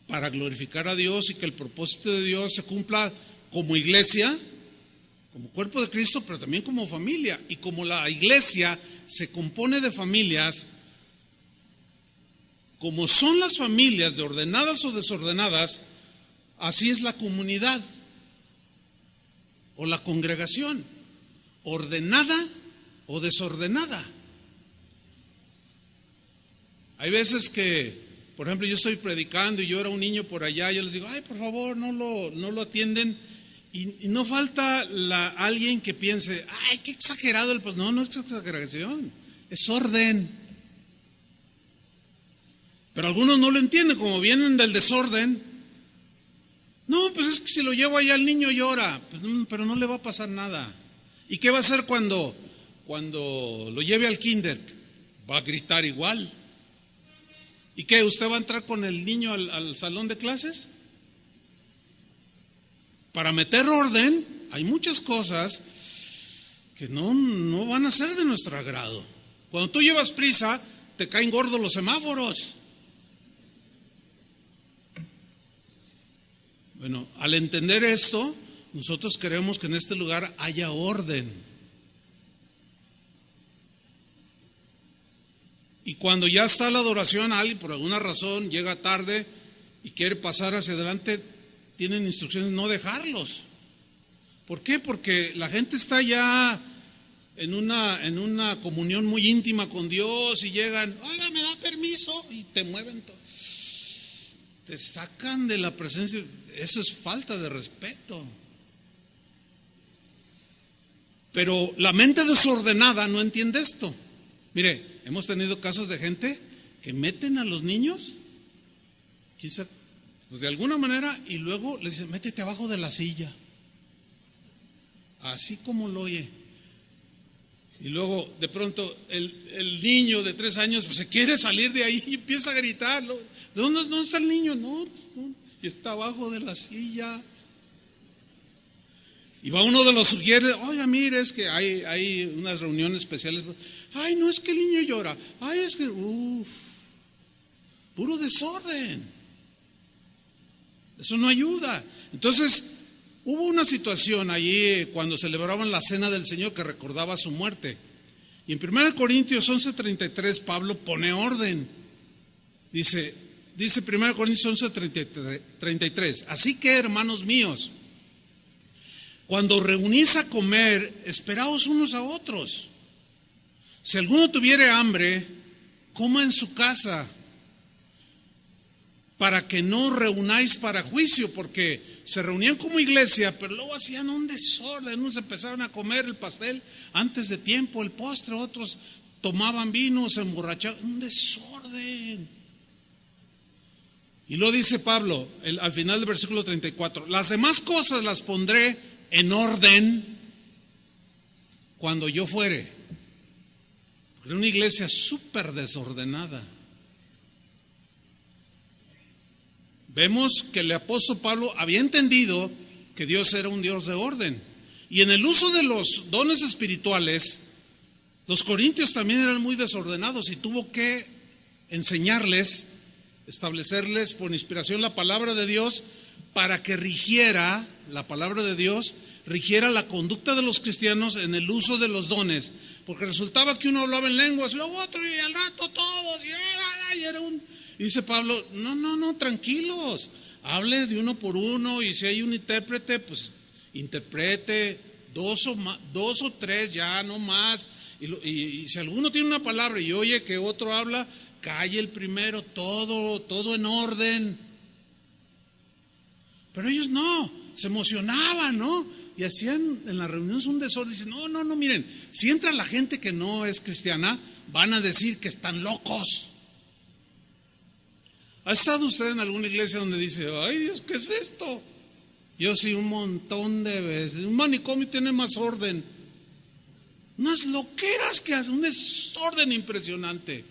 para glorificar a Dios y que el propósito de Dios se cumpla como iglesia, como cuerpo de Cristo, pero también como familia. Y como la iglesia se compone de familias, como son las familias, de ordenadas o desordenadas, así es la comunidad o la congregación, ordenada o desordenada. Hay veces que, por ejemplo, yo estoy predicando y yo era un niño por allá, yo les digo: ay, por favor, no lo atienden. Y no falta alguien que piense: ay, qué exagerado pues no es exageración, es orden. Pero algunos no lo entienden, como vienen del desorden. No, pues es que si lo llevo allá el niño llora, pues pero no le va a pasar nada. ¿Y qué va a hacer cuando lo lleve al kinder? Va a gritar igual. ¿Y qué? ¿Usted va a entrar con el niño al salón de clases? Para meter orden, hay muchas cosas que no van a ser de nuestro agrado. Cuando tú llevas prisa, te caen gordos los semáforos. Bueno, al entender esto, nosotros queremos que en este lugar haya orden. Y cuando ya está la adoración, alguien por alguna razón llega tarde y quiere pasar hacia adelante, tienen instrucciones no dejarlos. ¿Por qué? Porque la gente está ya en una comunión muy íntima con Dios y llegan: oiga, me da permiso, y te mueven todo. te sacan de la presencia. Eso es falta de respeto. Pero la mente desordenada no entiende esto. Mire, hemos tenido casos de gente que meten a los niños, quizá, pues de alguna manera, y luego le dicen, métete abajo de la silla. Así como lo oye. Y luego de pronto el niño de 3 años pues, se quiere salir de ahí y empieza a gritar. ¿De dónde está el niño? No, y está abajo de la silla. Y va uno de los sugieres, oiga, mire, es que hay unas reuniones especiales. Ay, no, es que el niño llora. Ay, es que, puro desorden. Eso no ayuda. Entonces, hubo una situación allí cuando celebraban la cena del Señor que recordaba su muerte. Y en 1 Corintios 11:33 Pablo pone orden. Dice 1 Corintios 11:33, así que, hermanos míos, cuando reunís a comer, esperaos unos a otros. Si alguno tuviere hambre, coma en su casa, para que no reunáis para juicio, porque se reunían como iglesia, pero luego hacían un desorden. Unos empezaron a comer el pastel antes de tiempo, el postre, otros tomaban vino, se emborrachaban, un desorden. Y lo dice Pablo al final del versículo 34, las demás cosas las pondré en orden cuando yo fuere. Era una iglesia súper desordenada. Vemos que el apóstol Pablo había entendido que Dios era un Dios de orden. Y en el uso de los dones espirituales, los corintios también eran muy desordenados y tuvo que enseñarles, establecerles por inspiración la palabra de Dios para que rigiera, la palabra de Dios, rigiera la conducta de los cristianos en el uso de los dones. Porque resultaba que uno hablaba en lenguas, luego otro, y al rato todos, y era un... Y dice Pablo, no, tranquilos, hable de uno por uno, y si hay un intérprete, pues interprete, dos o tres, ya no más. Y si alguno tiene una palabra y oye que otro habla, calle el primero, todo en orden. Pero ellos no, se emocionaban, ¿no? Y hacían en las reuniones un desorden. Dicen, no, miren, si entra la gente que no es cristiana, van a decir que están locos. ¿Ha estado usted en alguna iglesia donde dice, ay Dios, qué es esto? Yo sí, un montón de veces. Un manicomio tiene más orden. Unas loqueras que hacen, un desorden impresionante.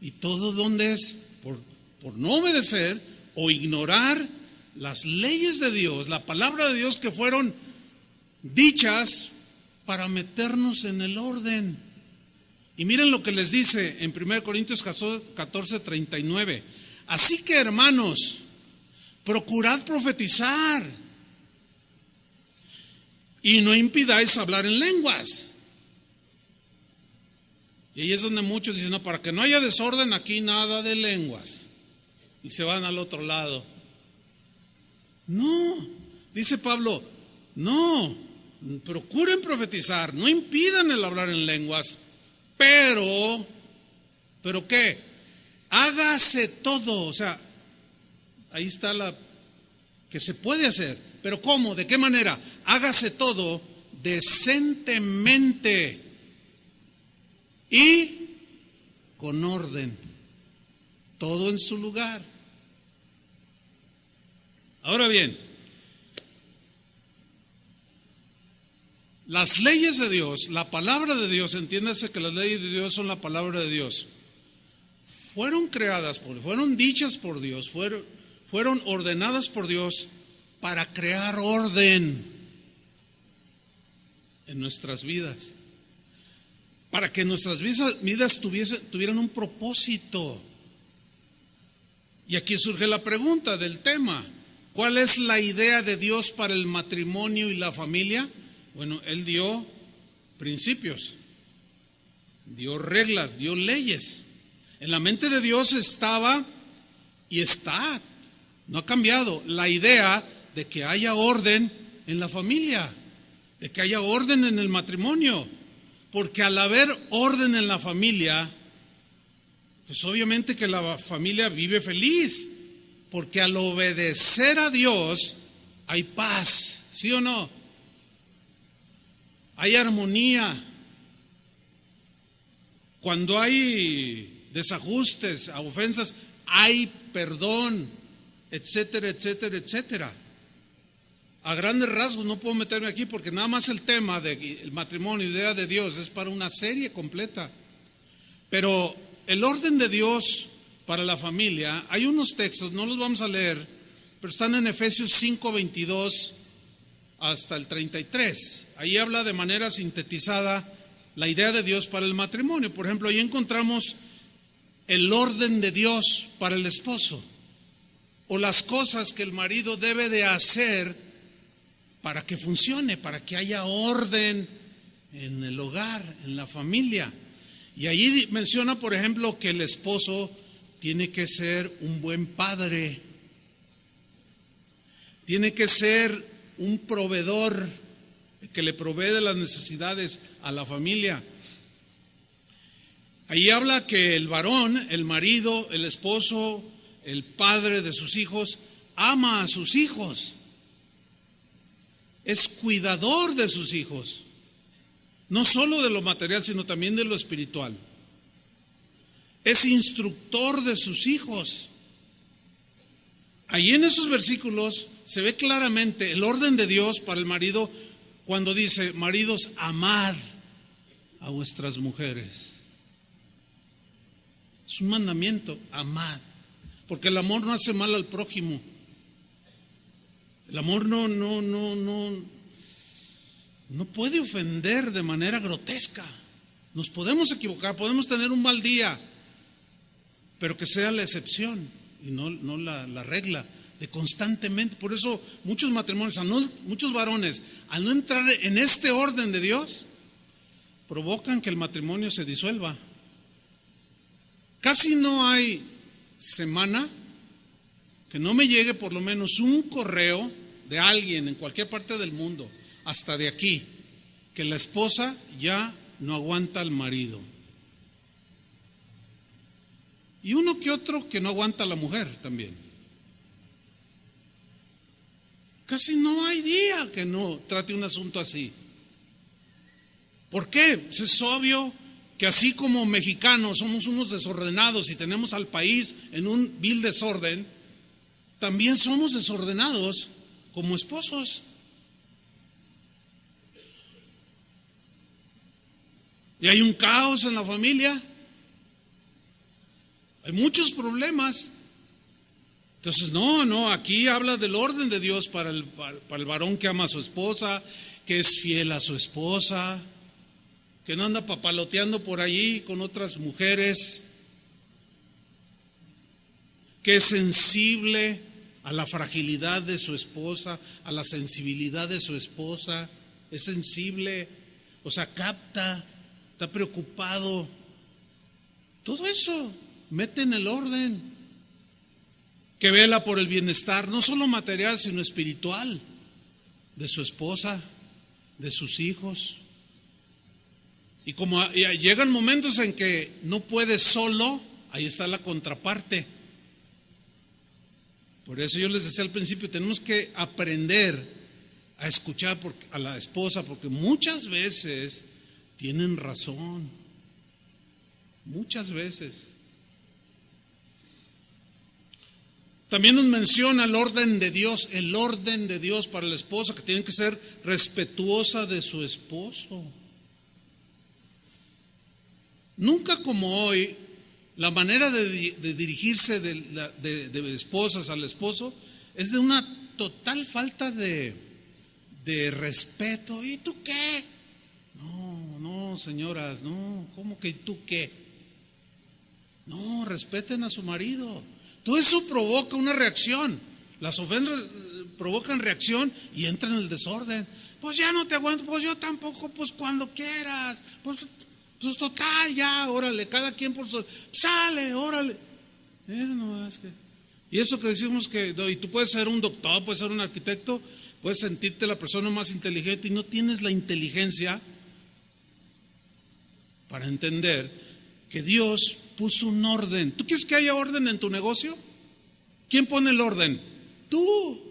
¿Y todo dónde es? Por no obedecer o ignorar las leyes de Dios, la palabra de Dios que fueron dichas para meternos en el orden. Y miren lo que les dice en 1 Corintios 14:39. Así que, hermanos, procurad profetizar y no impidáis hablar en lenguas. Y ahí es donde muchos dicen, no, para que no haya desorden aquí, nada de lenguas. Y se van al otro lado. No, dice Pablo, no, procuren profetizar, no impidan el hablar en lenguas, pero ¿qué? Hágase todo, o sea, ahí está que se puede hacer, pero ¿cómo? ¿De qué manera? Hágase todo decentemente y con orden, todo en su lugar. Ahora bien, las leyes de Dios, la palabra de Dios, entiéndase que las leyes de Dios son la palabra de Dios, fueron dichas por Dios, fueron ordenadas por Dios para crear orden en nuestras vidas, para que nuestras vidas tuvieran un propósito. Y aquí surge la pregunta del tema. ¿Cuál es la idea de Dios para el matrimonio y la familia? Bueno, Él dio principios, dio reglas, dio leyes. En la mente de Dios estaba y está, no ha cambiado, la idea de que haya orden en la familia, de que haya orden en el matrimonio. Porque al haber orden en la familia, pues obviamente que la familia vive feliz, porque al obedecer a Dios hay paz, ¿sí o no? Hay armonía. Cuando hay desajustes, ofensas, hay perdón, etcétera, etcétera, etcétera. A grandes rasgos no puedo meterme aquí porque nada más el tema del matrimonio, idea de Dios, es para una serie completa. Pero el orden de Dios para la familia, hay unos textos, no los vamos a leer, pero están en Efesios 5:22 hasta el 33. Ahí habla de manera sintetizada la idea de Dios para el matrimonio. Por ejemplo, ahí encontramos el orden de Dios para el esposo, o las cosas que el marido debe de hacer para que funcione, para que haya orden en el hogar, en la familia. Y ahí menciona, por ejemplo, que el esposo tiene que ser un buen padre, tiene que ser un proveedor que le provee de las necesidades a la familia. Ahí habla que el varón, el marido, el esposo, el padre de sus hijos, ama a sus hijos, es cuidador de sus hijos, no solo de lo material, sino también de lo espiritual. Es instructor de sus hijos. Ahí en esos versículos se ve claramente el orden de Dios para el marido cuando dice: maridos, amad a vuestras mujeres. Es un mandamiento, amad, porque el amor no hace mal al prójimo. El amor no puede ofender de manera grotesca. Nos podemos equivocar, podemos tener un mal día, pero que sea la excepción y no la regla de constantemente. Por eso muchos matrimonios, muchos varones, al no entrar en este orden de Dios, provocan que el matrimonio se disuelva. Casi no hay semana que no me llegue por lo menos un correo de alguien en cualquier parte del mundo, hasta de aquí, que la esposa ya no aguanta al marido. Y uno que otro que no aguanta a la mujer también. Casi no hay día que no trate un asunto así. ¿Por qué? Pues es obvio que así como mexicanos somos unos desordenados y tenemos al país en un vil desorden, también somos desordenados como esposos. Y hay un caos en la familia. Hay muchos problemas. Entonces, aquí habla del orden de Dios para el varón que ama a su esposa, que es fiel a su esposa, que no anda papaloteando por allí con otras mujeres, que es sensible a la fragilidad de su esposa, a la sensibilidad de su esposa, es sensible, o sea, capta, está preocupado. Todo eso mete en el orden, que vela por el bienestar, no solo material, sino espiritual, de su esposa, de sus hijos. Y como llegan momentos en que no puede solo, ahí está la contraparte. Por eso yo les decía al principio, tenemos que aprender a escuchar a la esposa, porque muchas veces tienen razón, muchas veces. También nos menciona el orden de Dios para la esposa, que tiene que ser respetuosa de su esposo. Nunca como hoy, la manera de dirigirse de esposas al esposo es de una total falta de respeto. ¿Y tú qué? No, señoras, no, ¿cómo que tú qué? No, respeten a su marido. Todo eso provoca una reacción. Las ofensas provocan reacción y entran en el desorden. Pues ya no te aguanto, pues yo tampoco, pues cuando quieras, pues total, ya, órale, cada quien por su, sale, órale. Y eso que decimos que, y tú puedes ser un doctor, puedes ser un arquitecto, puedes sentirte la persona más inteligente y no tienes la inteligencia para entender que Dios puso un orden. ¿Tú quieres que haya orden en tu negocio? ¿Quién pone el orden? Tú.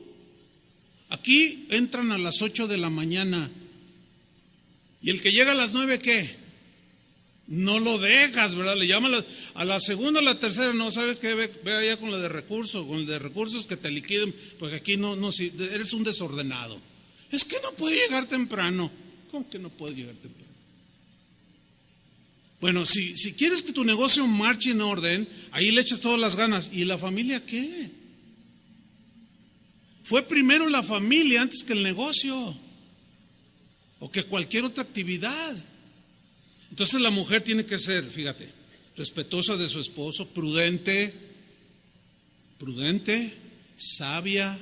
Aquí entran a las 8 de la mañana. ¿Y el que llega a las 9 qué? No lo dejas, ¿verdad? Le llaman a la segunda, a la tercera, no, ¿sabes qué? Ve allá con la de recursos, con el de recursos que te liquiden, porque aquí no, si eres un desordenado. Es que no puede llegar temprano. ¿Cómo que no puede llegar temprano? Bueno, si quieres que tu negocio marche en orden, ahí le echas todas las ganas. ¿Y la familia qué? Fue primero la familia antes que el negocio o que cualquier otra actividad. Entonces la mujer tiene que ser, fíjate, respetuosa de su esposo, prudente, sabia,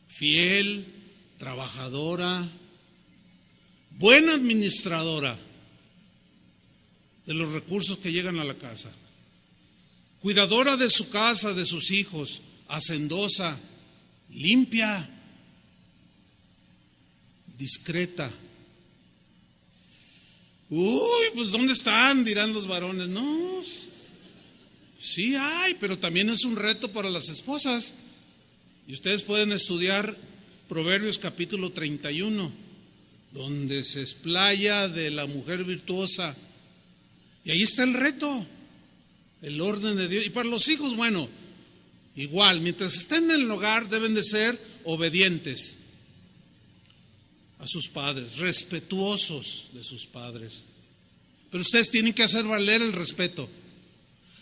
fiel, trabajadora, buena administradora de los recursos que llegan a la casa, cuidadora de su casa, de sus hijos, hacendosa, limpia, discreta. Uy, pues ¿dónde están? Dirán los varones. No, sí hay, pero también es un reto para las esposas. Y ustedes pueden estudiar Proverbios capítulo 31, donde se explaya de la mujer virtuosa. Y ahí está el reto, el orden de Dios. Y para los hijos, bueno, igual, mientras estén en el hogar deben de ser obedientes a sus padres, respetuosos de sus padres. Pero ustedes tienen que hacer valer el respeto.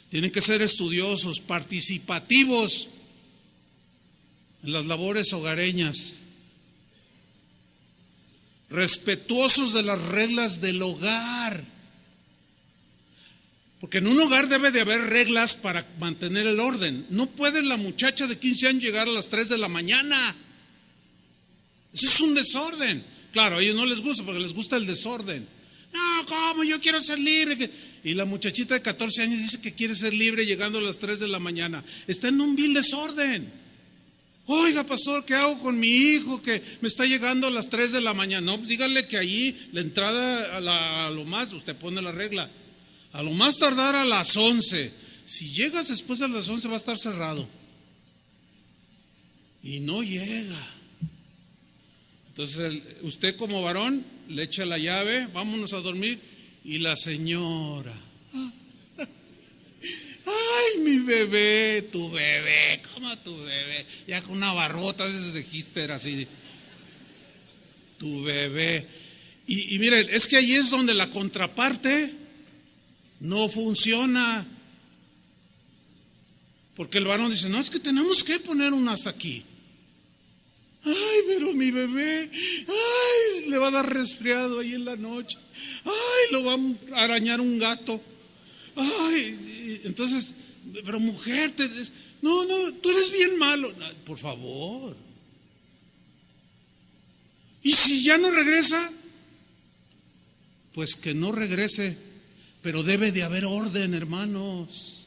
Tienen que ser estudiosos, participativos en las labores hogareñas, respetuosos de las reglas del hogar. Porque en un hogar debe de haber reglas para mantener el orden. No puede la muchacha de 15 años llegar a las 3 de la mañana. Eso es un desorden. Claro, a ellos no les gusta porque les gusta el desorden. No, ¿cómo? Yo quiero ser libre. Y la muchachita de 14 años dice que quiere ser libre llegando a las 3 de la mañana. Está en un vil desorden. Oiga, pastor, ¿qué hago con mi hijo que me está llegando a las 3 de la mañana? No, pues dígale que allí la entrada a lo más, usted pone la regla, a lo más tardar a las 11. Si llegas después de las 11 va a estar cerrado. Y no llega. Entonces usted como varón le echa la llave, vámonos a dormir, y la señora, ay, mi bebé, tu bebé, ¿cómo tu bebé? Ya con una barbota de Hister así, tu bebé. Y miren, es que ahí es donde la contraparte no funciona. Porque el varón dice, no, es que tenemos que poner un hasta aquí. Ay, pero mi bebé, ay, le va a dar resfriado ahí en la noche. Ay, lo va a arañar un gato. Ay, entonces, pero mujer, no, tú eres bien malo. Por favor. Y si ya no regresa, pues que no regrese. Pero debe de haber orden, hermanos.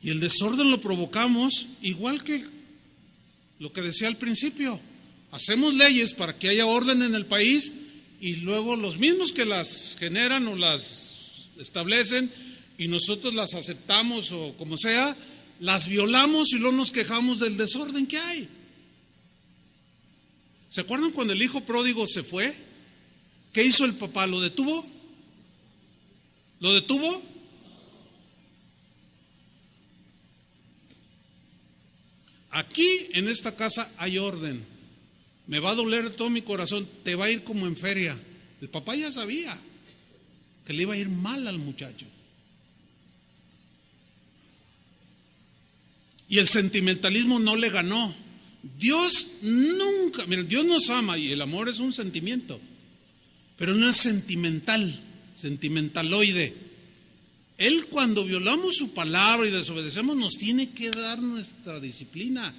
Y el desorden lo provocamos igual que lo que decía al principio. Hacemos leyes para que haya orden en el país y luego los mismos que las generan o las establecen y nosotros las aceptamos o como sea, las violamos y luego nos quejamos del desorden que hay. ¿Se acuerdan cuando el hijo pródigo se fue? ¿Qué hizo el papá? ¿Lo detuvo? ¿Lo detuvo? Aquí en esta casa hay orden. Me va a doler todo mi corazón. Te va a ir como en feria. El papá ya sabía que le iba a ir mal al muchacho. Y el sentimentalismo no le ganó. Dios nunca, miren, Dios nos ama y el amor es un sentimiento, pero no es sentimental, sentimentaloide. Él, cuando violamos su palabra y desobedecemos, nos tiene que dar nuestra disciplina.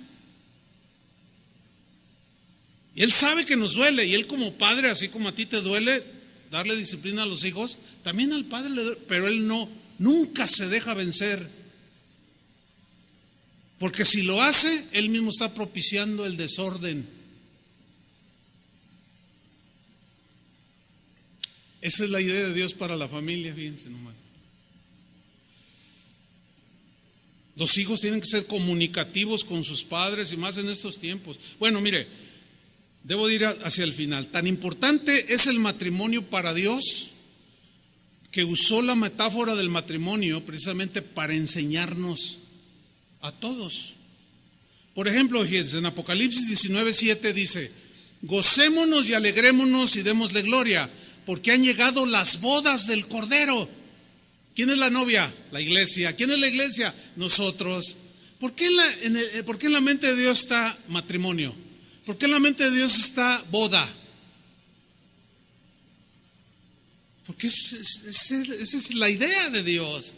Y Él sabe que nos duele, y Él como padre, así como a ti te duele darle disciplina a los hijos, también al padre le duele, pero Él nunca se deja vencer. Porque si lo hace, Él mismo está propiciando el desorden. Esa es la idea de Dios para la familia, fíjense nomás. Los hijos tienen que ser comunicativos con sus padres y más en estos tiempos. Bueno, mire, debo ir hacia el final. Tan importante es el matrimonio para Dios que usó la metáfora del matrimonio precisamente para enseñarnos a todos. Por ejemplo, fíjense, en Apocalipsis 19:7 dice: gocémonos y alegrémonos y démosle gloria, porque han llegado las bodas del Cordero. ¿Quién es la novia? La iglesia. ¿Quién es la iglesia? Nosotros. ¿Por qué en la mente de Dios está matrimonio? ¿Por qué en la mente de Dios está boda? Porque esa es la idea de Dios.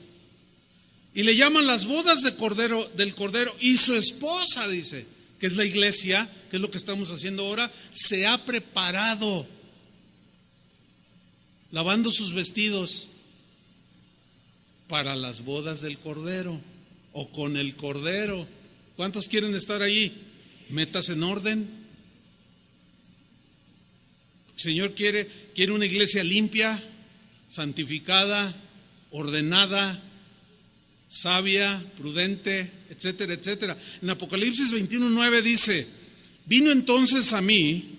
Y le llaman las bodas del Cordero y su esposa, dice, que es la iglesia, que es lo que estamos haciendo ahora, se ha preparado, lavando sus vestidos para las bodas del Cordero o con el Cordero. ¿Cuántos quieren estar allí? Metas en orden. El Señor quiere una iglesia limpia, santificada, ordenada, sabia, prudente, etcétera, etcétera. En Apocalipsis 21:9 dice: vino entonces a mí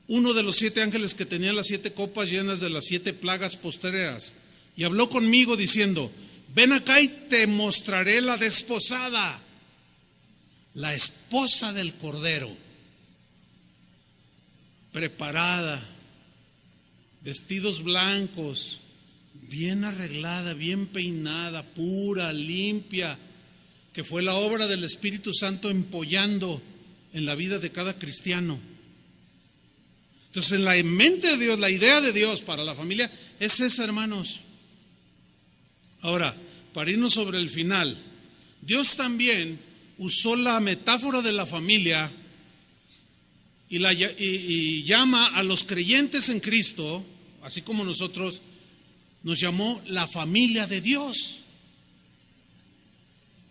uno de los 7 ángeles que tenía las 7 copas llenas de las 7 plagas postreras, y habló conmigo diciendo: ven acá y te mostraré la desposada, la esposa del Cordero, preparada, vestidos blancos, bien arreglada, bien peinada, pura, limpia, que fue la obra del Espíritu Santo empollando en la vida de cada cristiano. Entonces, en la mente de Dios, la idea de Dios para la familia es esa, hermanos. Ahora, para irnos sobre el final, Dios también usó la metáfora de la familia y llama a los creyentes en Cristo, así como nosotros, nos llamó la familia de Dios.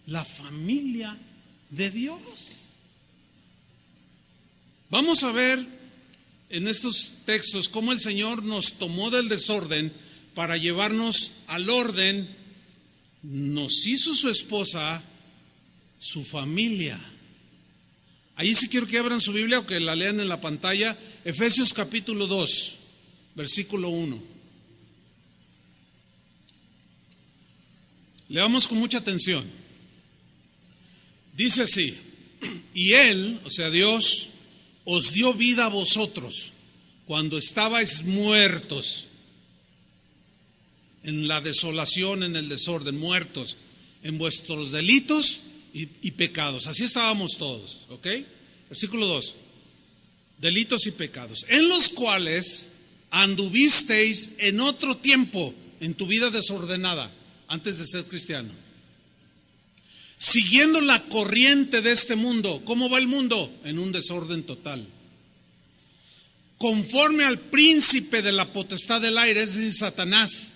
La familia de Dios. Vamos a ver en estos textos cómo el Señor nos tomó del desorden para llevarnos al orden. Nos hizo su esposa, su familia. Ahí sí quiero que abran su Biblia o que la lean en la pantalla. Efesios capítulo 2, versículo 1. Leamos con mucha atención. Dice así: y Él, o sea Dios, os dio vida a vosotros cuando estabais muertos en la desolación, en el desorden, muertos en vuestros delitos y pecados. Así estábamos todos, ¿ok? Versículo 2. Delitos y pecados, en los cuales anduvisteis en otro tiempo, en tu vida desordenada, antes de ser cristiano, siguiendo la corriente de este mundo. ¿Cómo va el mundo? En un desorden total. Conforme al príncipe de la potestad del aire, es decir, Satanás.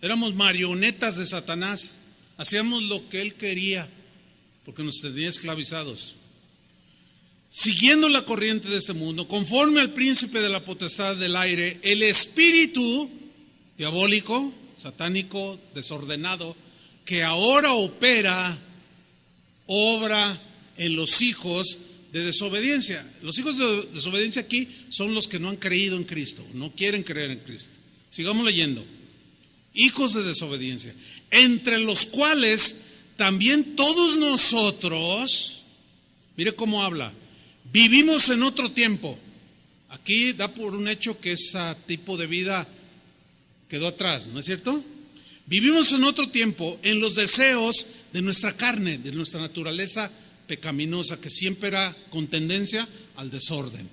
Éramos marionetas de Satanás. Hacíamos lo que él quería, porque nos tenía esclavizados. Siguiendo la corriente de este mundo, conforme al príncipe de la potestad del aire, el espíritu diabólico, satánico, desordenado, que ahora obra en los hijos de desobediencia. Los hijos de desobediencia aquí son los que no han creído en Cristo, no quieren creer en Cristo. Sigamos leyendo. Hijos de desobediencia, entre los cuales también todos nosotros, mire cómo habla, vivimos en otro tiempo. Aquí da por un hecho que ese tipo de vida quedó atrás, ¿no es cierto? Vivimos en otro tiempo en los deseos de nuestra carne, de nuestra naturaleza pecaminosa, que siempre era con tendencia al desorden.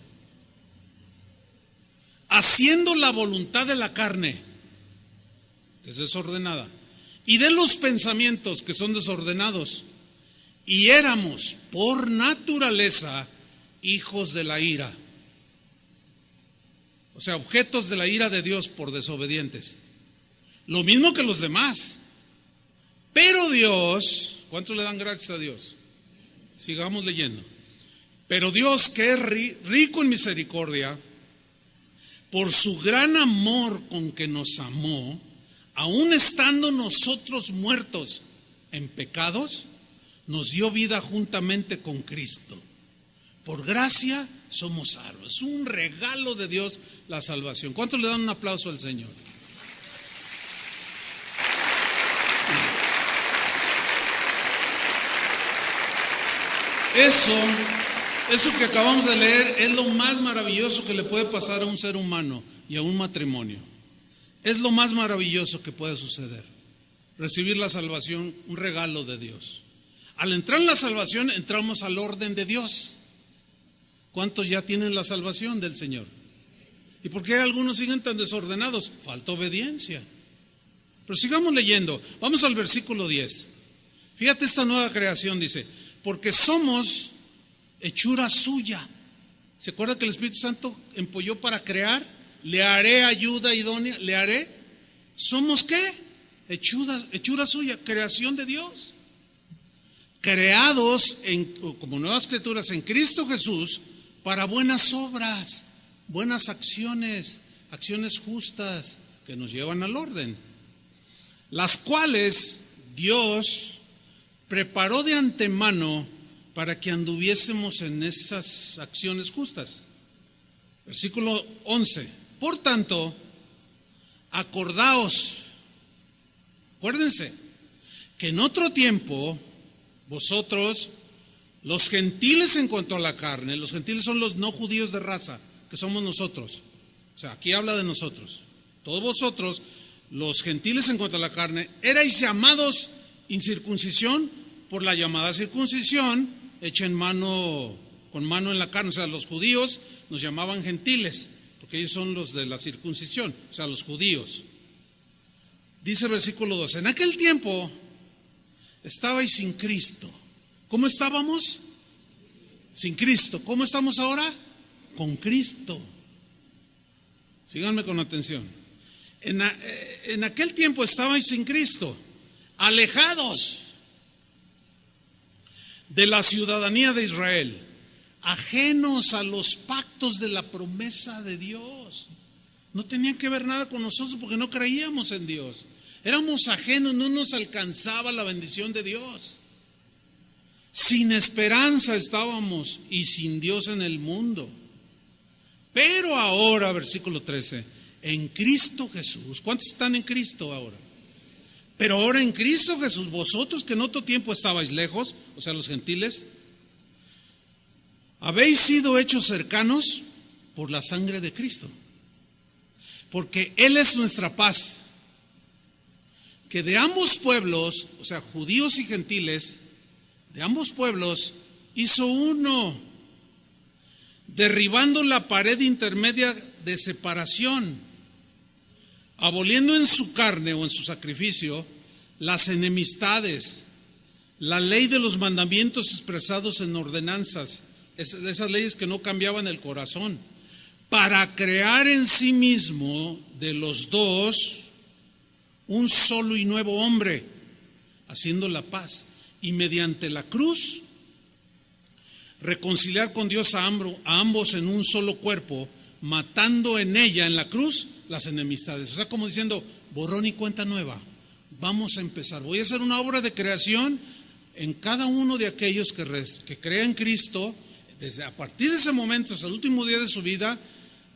Haciendo la voluntad de la carne, que es desordenada, y de los pensamientos, que son desordenados, y éramos por naturaleza hijos de la ira, o sea, objetos de la ira de Dios por desobedientes, lo mismo que los demás. Pero Dios, ¿cuántos le dan gracias a Dios? Sigamos leyendo. Pero Dios, que es rico en misericordia, por su gran amor con que nos amó, aun estando nosotros muertos en pecados, nos dio vida juntamente con Cristo. Por gracia somos salvos. Es un regalo de Dios la salvación. ¿Cuántos le dan un aplauso al Señor? Eso que acabamos de leer es lo más maravilloso que le puede pasar a un ser humano y a un matrimonio. Es lo más maravilloso que puede suceder. Recibir la salvación, un regalo de Dios. Al entrar en la salvación, entramos al orden de Dios. ¿Cuántos ya tienen la salvación del Señor? ¿Y por qué algunos siguen tan desordenados? Falta obediencia. Pero sigamos leyendo. Vamos al versículo 10. Fíjate esta nueva creación, dice: porque somos hechura suya. ¿Se acuerda que el Espíritu Santo empolló para crear? Le haré ayuda idónea, le haré. ¿Somos qué? Hechura suya, creación de Dios. Creados como nuevas criaturas en Cristo Jesús para buenas obras, buenas acciones, acciones justas que nos llevan al orden, las cuales Dios preparó de antemano para que anduviésemos en esas acciones justas. Versículo 11. Por tanto, acuérdense que en otro tiempo vosotros, los gentiles en cuanto a la carne, los gentiles son los no judíos de raza, que somos nosotros. O sea, aquí habla de nosotros. Todos vosotros, los gentiles en cuanto a la carne, erais llamados incircuncisión por la llamada circuncisión hecha con mano en la carne. O sea, los judíos nos llamaban gentiles, porque ellos son los de la circuncisión, o sea, los judíos. Dice el versículo 12: en aquel tiempo estabais sin Cristo. ¿Cómo estábamos? Sin Cristo. ¿Cómo estamos ahora? Con Cristo. Síganme con atención. En aquel tiempo estabais sin Cristo, alejados de la ciudadanía de Israel, ajenos a los pactos de la promesa de Dios. No tenían que ver nada con nosotros porque no creíamos en Dios. Éramos ajenos, no nos alcanzaba la bendición de Dios. Sin esperanza estábamos y sin Dios en el mundo. Pero ahora, versículo 13, en Cristo Jesús. ¿Cuántos están en Cristo ahora? Pero ahora en Cristo Jesús, vosotros que en otro tiempo estabais lejos, o sea, los gentiles, habéis sido hechos cercanos por la sangre de Cristo. Porque Él es nuestra paz, que de ambos pueblos, o sea, judíos y gentiles, de ambos pueblos hizo uno, derribando la pared intermedia de separación, aboliendo en su carne o en su sacrificio las enemistades, la ley de los mandamientos expresados en ordenanzas, esas leyes que no cambiaban el corazón, para crear en sí mismo de los dos un solo y nuevo hombre, haciendo la paz, y mediante la cruz reconciliar con Dios a ambos en un solo cuerpo, matando en ella, en la cruz, las enemistades. O sea, como diciendo, borrón y cuenta nueva. Vamos a empezar. Voy a hacer una obra de creación en cada uno de aquellos que crean en Cristo. A partir de ese momento, hasta el último día de su vida,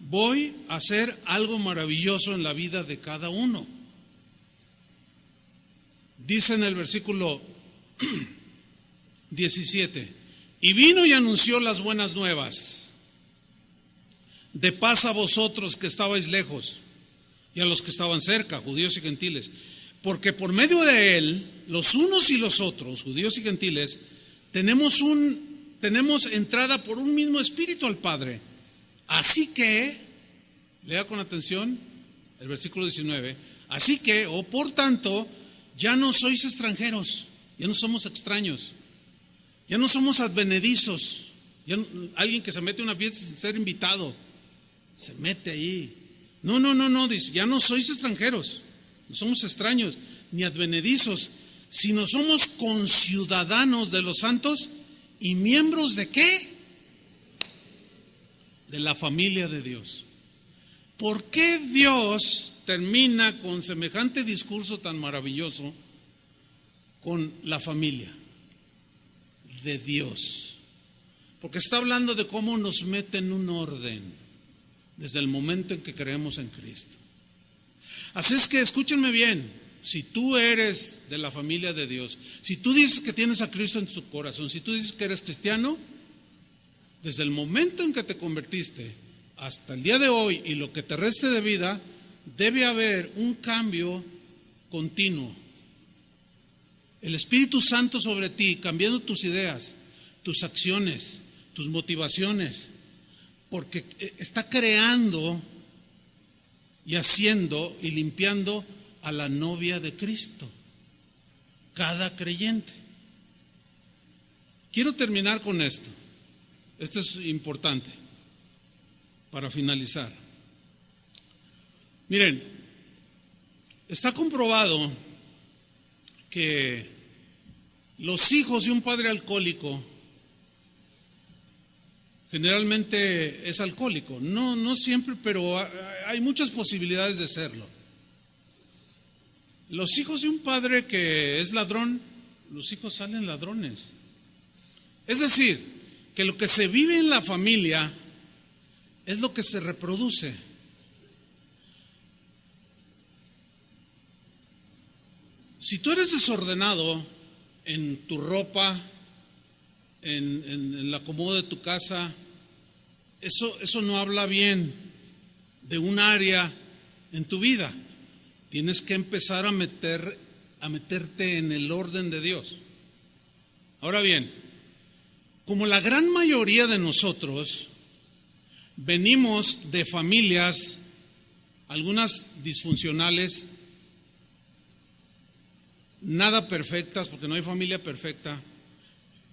voy a hacer algo maravilloso en la vida de cada uno. Dice en el versículo 17: y vino y anunció las buenas nuevas de paz a vosotros que estabais lejos y a los que estaban cerca, judíos y gentiles, porque por medio de él, los unos y los otros, judíos y gentiles, tenemos entrada por un mismo espíritu al Padre. Así que, lea con atención el versículo 19, así que, o por tanto, ya no sois extranjeros, ya no somos extraños, ya no somos advenedizos. Alguien que se mete a una fiesta sin ser invitado, se mete ahí. No, dice, ya no sois extranjeros, no somos extraños, ni advenedizos, sino somos conciudadanos de los santos y miembros de ¿qué? De la familia de Dios. ¿Por qué Dios termina con semejante discurso tan maravilloso con la familia de Dios? Porque está hablando de cómo nos mete en un orden desde el momento en que creemos en Cristo. Así es que escúchenme bien, si tú eres de la familia de Dios, si tú dices que tienes a Cristo en tu corazón, si tú dices que eres cristiano, desde el momento en que te convertiste hasta el día de hoy y lo que te reste de vida, debe haber un cambio continuo. El Espíritu Santo sobre ti, cambiando tus ideas, tus acciones, tus motivaciones, porque está creando y haciendo y limpiando a la novia de Cristo, cada creyente. Quiero terminar con esto. Esto es importante para finalizar. Miren, está comprobado que los hijos de un padre alcohólico generalmente es alcohólico. No siempre, pero hay muchas posibilidades de serlo. Los hijos de un padre que es ladrón, los hijos salen ladrones. Es decir, que lo que se vive en la familia es lo que se reproduce. Si tú eres desordenado en tu ropa, en el acomodo de tu casa, eso no habla bien de un área en tu vida. Tienes que empezar a meterte en el orden de Dios. Ahora bien, como la gran mayoría de nosotros venimos de familias, algunas disfuncionales, nada perfectas, porque no hay familia perfecta,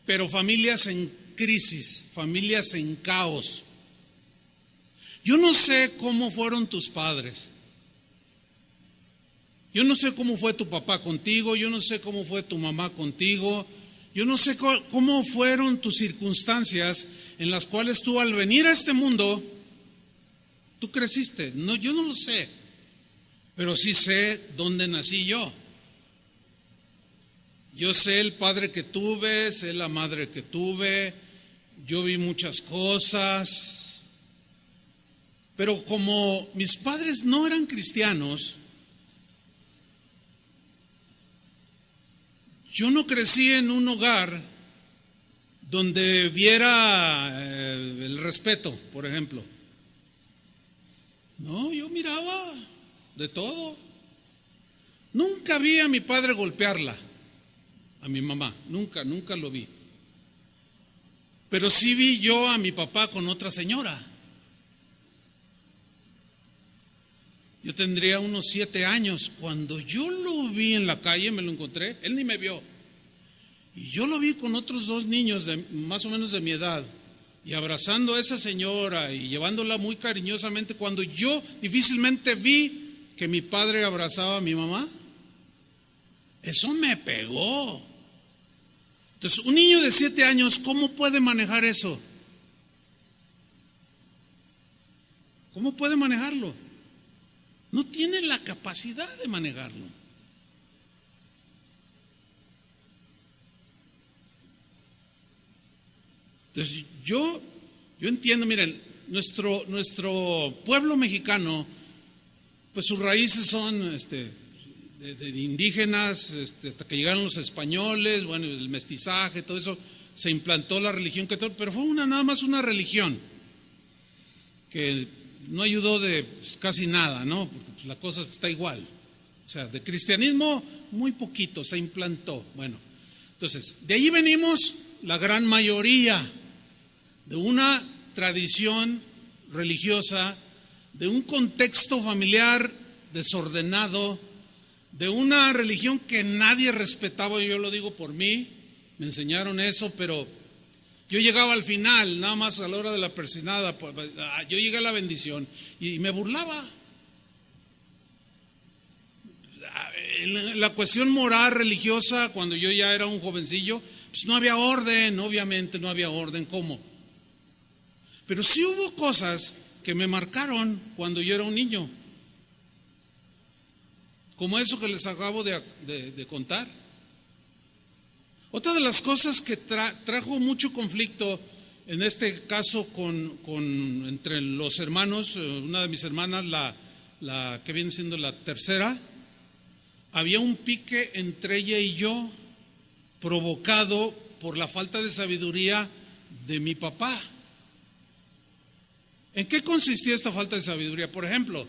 pero familias en crisis, familias en caos. Yo no sé cómo fueron tus padres. Yo no sé cómo fue tu papá contigo, yo no sé cómo fue tu mamá contigo, yo no sé cómo fueron tus circunstancias en las cuales tú al venir a este mundo, tú creciste. No, yo no lo sé, pero sí sé dónde nací yo. Yo sé el padre que tuve, sé la madre que tuve, yo vi muchas cosas, pero como mis padres no eran cristianos, yo no crecí en un hogar donde viera el respeto, por ejemplo. No, yo miraba de todo. Nunca vi a mi padre golpearla, a mi mamá, nunca lo vi. Pero sí vi yo a mi papá con otra señora. Yo tendría unos 7 años. Cuando yo lo vi en la calle, me lo encontré, él ni me vio. Y yo lo vi con otros 2 niños más o menos de mi edad, y abrazando a esa señora y llevándola muy cariñosamente, cuando yo difícilmente vi que mi padre abrazaba a mi mamá. Eso me pegó. Entonces, un niño de 7 años, ¿cómo puede manejar eso? ¿Cómo puede manejarlo? No tiene la capacidad de manejarlo. Entonces, yo entiendo, miren, nuestro pueblo mexicano, pues sus raíces son de indígenas, hasta que llegaron los españoles, bueno, el mestizaje, todo eso, se implantó la religión católica, pero fue nada más una religión que no ayudó de casi nada, ¿no? Porque pues, la cosa está igual. O sea, de cristianismo muy poquito se implantó. Bueno, entonces, de ahí venimos la gran mayoría, de una tradición religiosa, de un contexto familiar desordenado, de una religión que nadie respetaba. Yo lo digo por mí, me enseñaron eso, pero yo llegaba al final, nada más a la hora de la persinada, yo llegué a la bendición y me burlaba. En la cuestión moral, religiosa, cuando yo ya era un jovencillo, pues no había orden, obviamente no había orden. ¿Cómo? Pero sí hubo cosas que me marcaron cuando yo era un niño, como eso que les acabo de contar. Otra de las cosas que trajo mucho conflicto, en este caso entre los hermanos, una de mis hermanas, la que viene siendo la tercera, había un pique entre ella y yo, provocado por la falta de sabiduría de mi papá. ¿En qué consistía esta falta de sabiduría? Por ejemplo,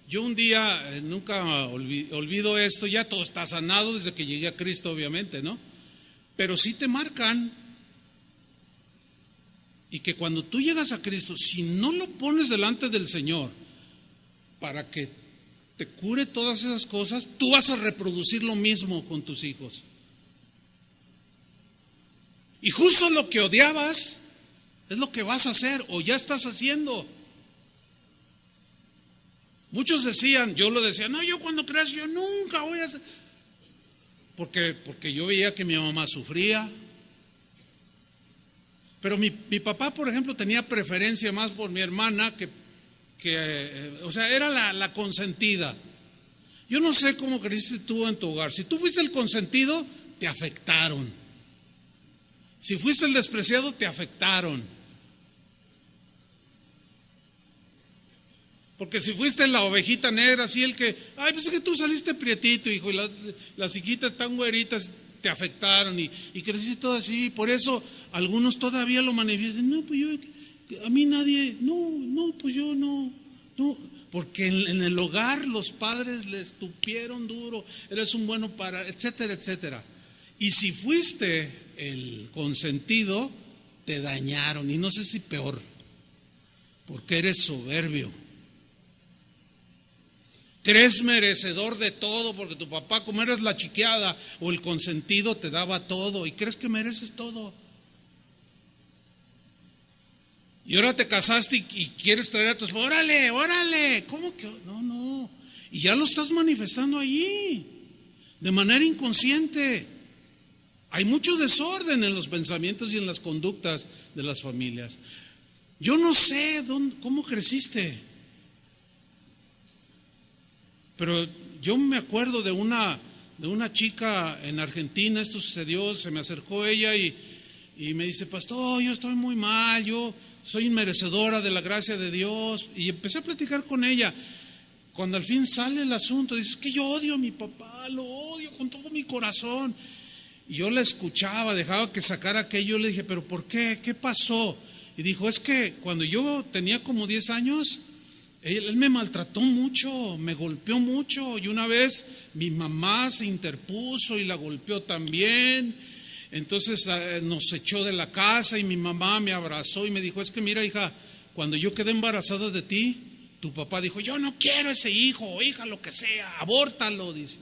yo un día, nunca olvido esto, ya todo está sanado desde que llegué a Cristo, obviamente, ¿no? Pero sí te marcan. Y que cuando tú llegas a Cristo, si no lo pones delante del Señor para que te cure todas esas cosas, tú vas a reproducir lo mismo con tus hijos. Y justo lo que odiabas es lo que vas a hacer o ya estás haciendo. Muchos decían, yo lo decía, no, yo cuando crezca yo nunca voy a hacer. Porque yo veía que mi mamá sufría. Pero mi papá, por ejemplo, tenía preferencia más por mi hermana, o sea, era la consentida. Yo no sé cómo creciste tú en tu hogar. Si tú fuiste el consentido, te afectaron. Si fuiste el despreciado, te afectaron. Porque si fuiste la ovejita negra, así el que, ay, pues es que tú saliste prietito, hijo, y las hijitas tan güeritas te afectaron y creciste todo así. Por eso algunos todavía lo manifiestan. No, pues yo, a mí nadie, no, pues yo no. Porque en el hogar los padres les tupieron duro, eres un bueno para, etcétera, etcétera. Y si fuiste el consentido, te dañaron, y no sé si peor, porque eres soberbio. Crees merecedor de todo, porque tu papá, como eres la chiqueada o el consentido, te daba todo, y crees que mereces todo. Y ahora te casaste y quieres traer a tu esposa, órale, ¿cómo que? No, y ya lo estás manifestando allí, de manera inconsciente. Hay mucho desorden en los pensamientos y en las conductas de las familias. Yo no sé cómo creciste, pero yo me acuerdo de una chica en Argentina. Esto sucedió, se me acercó ella y me dice, pastor, yo estoy muy mal, yo soy inmerecedora de la gracia de Dios. Y empecé a platicar con ella. Cuando al fin sale el asunto, dice, es que yo odio a mi papá, lo odio con todo mi corazón. Y yo la escuchaba, dejaba que sacara aquello. Le dije, ¿pero por qué? ¿Qué pasó? Y dijo, es que cuando yo tenía como 10 años, él me maltrató mucho, me golpeó mucho. Y una vez mi mamá se interpuso y la golpeó también. Entonces nos echó de la casa y mi mamá me abrazó y me dijo, es que mira, hija, cuando yo quedé embarazada de ti, tu papá dijo, yo no quiero ese hijo o hija, lo que sea, abórtalo, dice.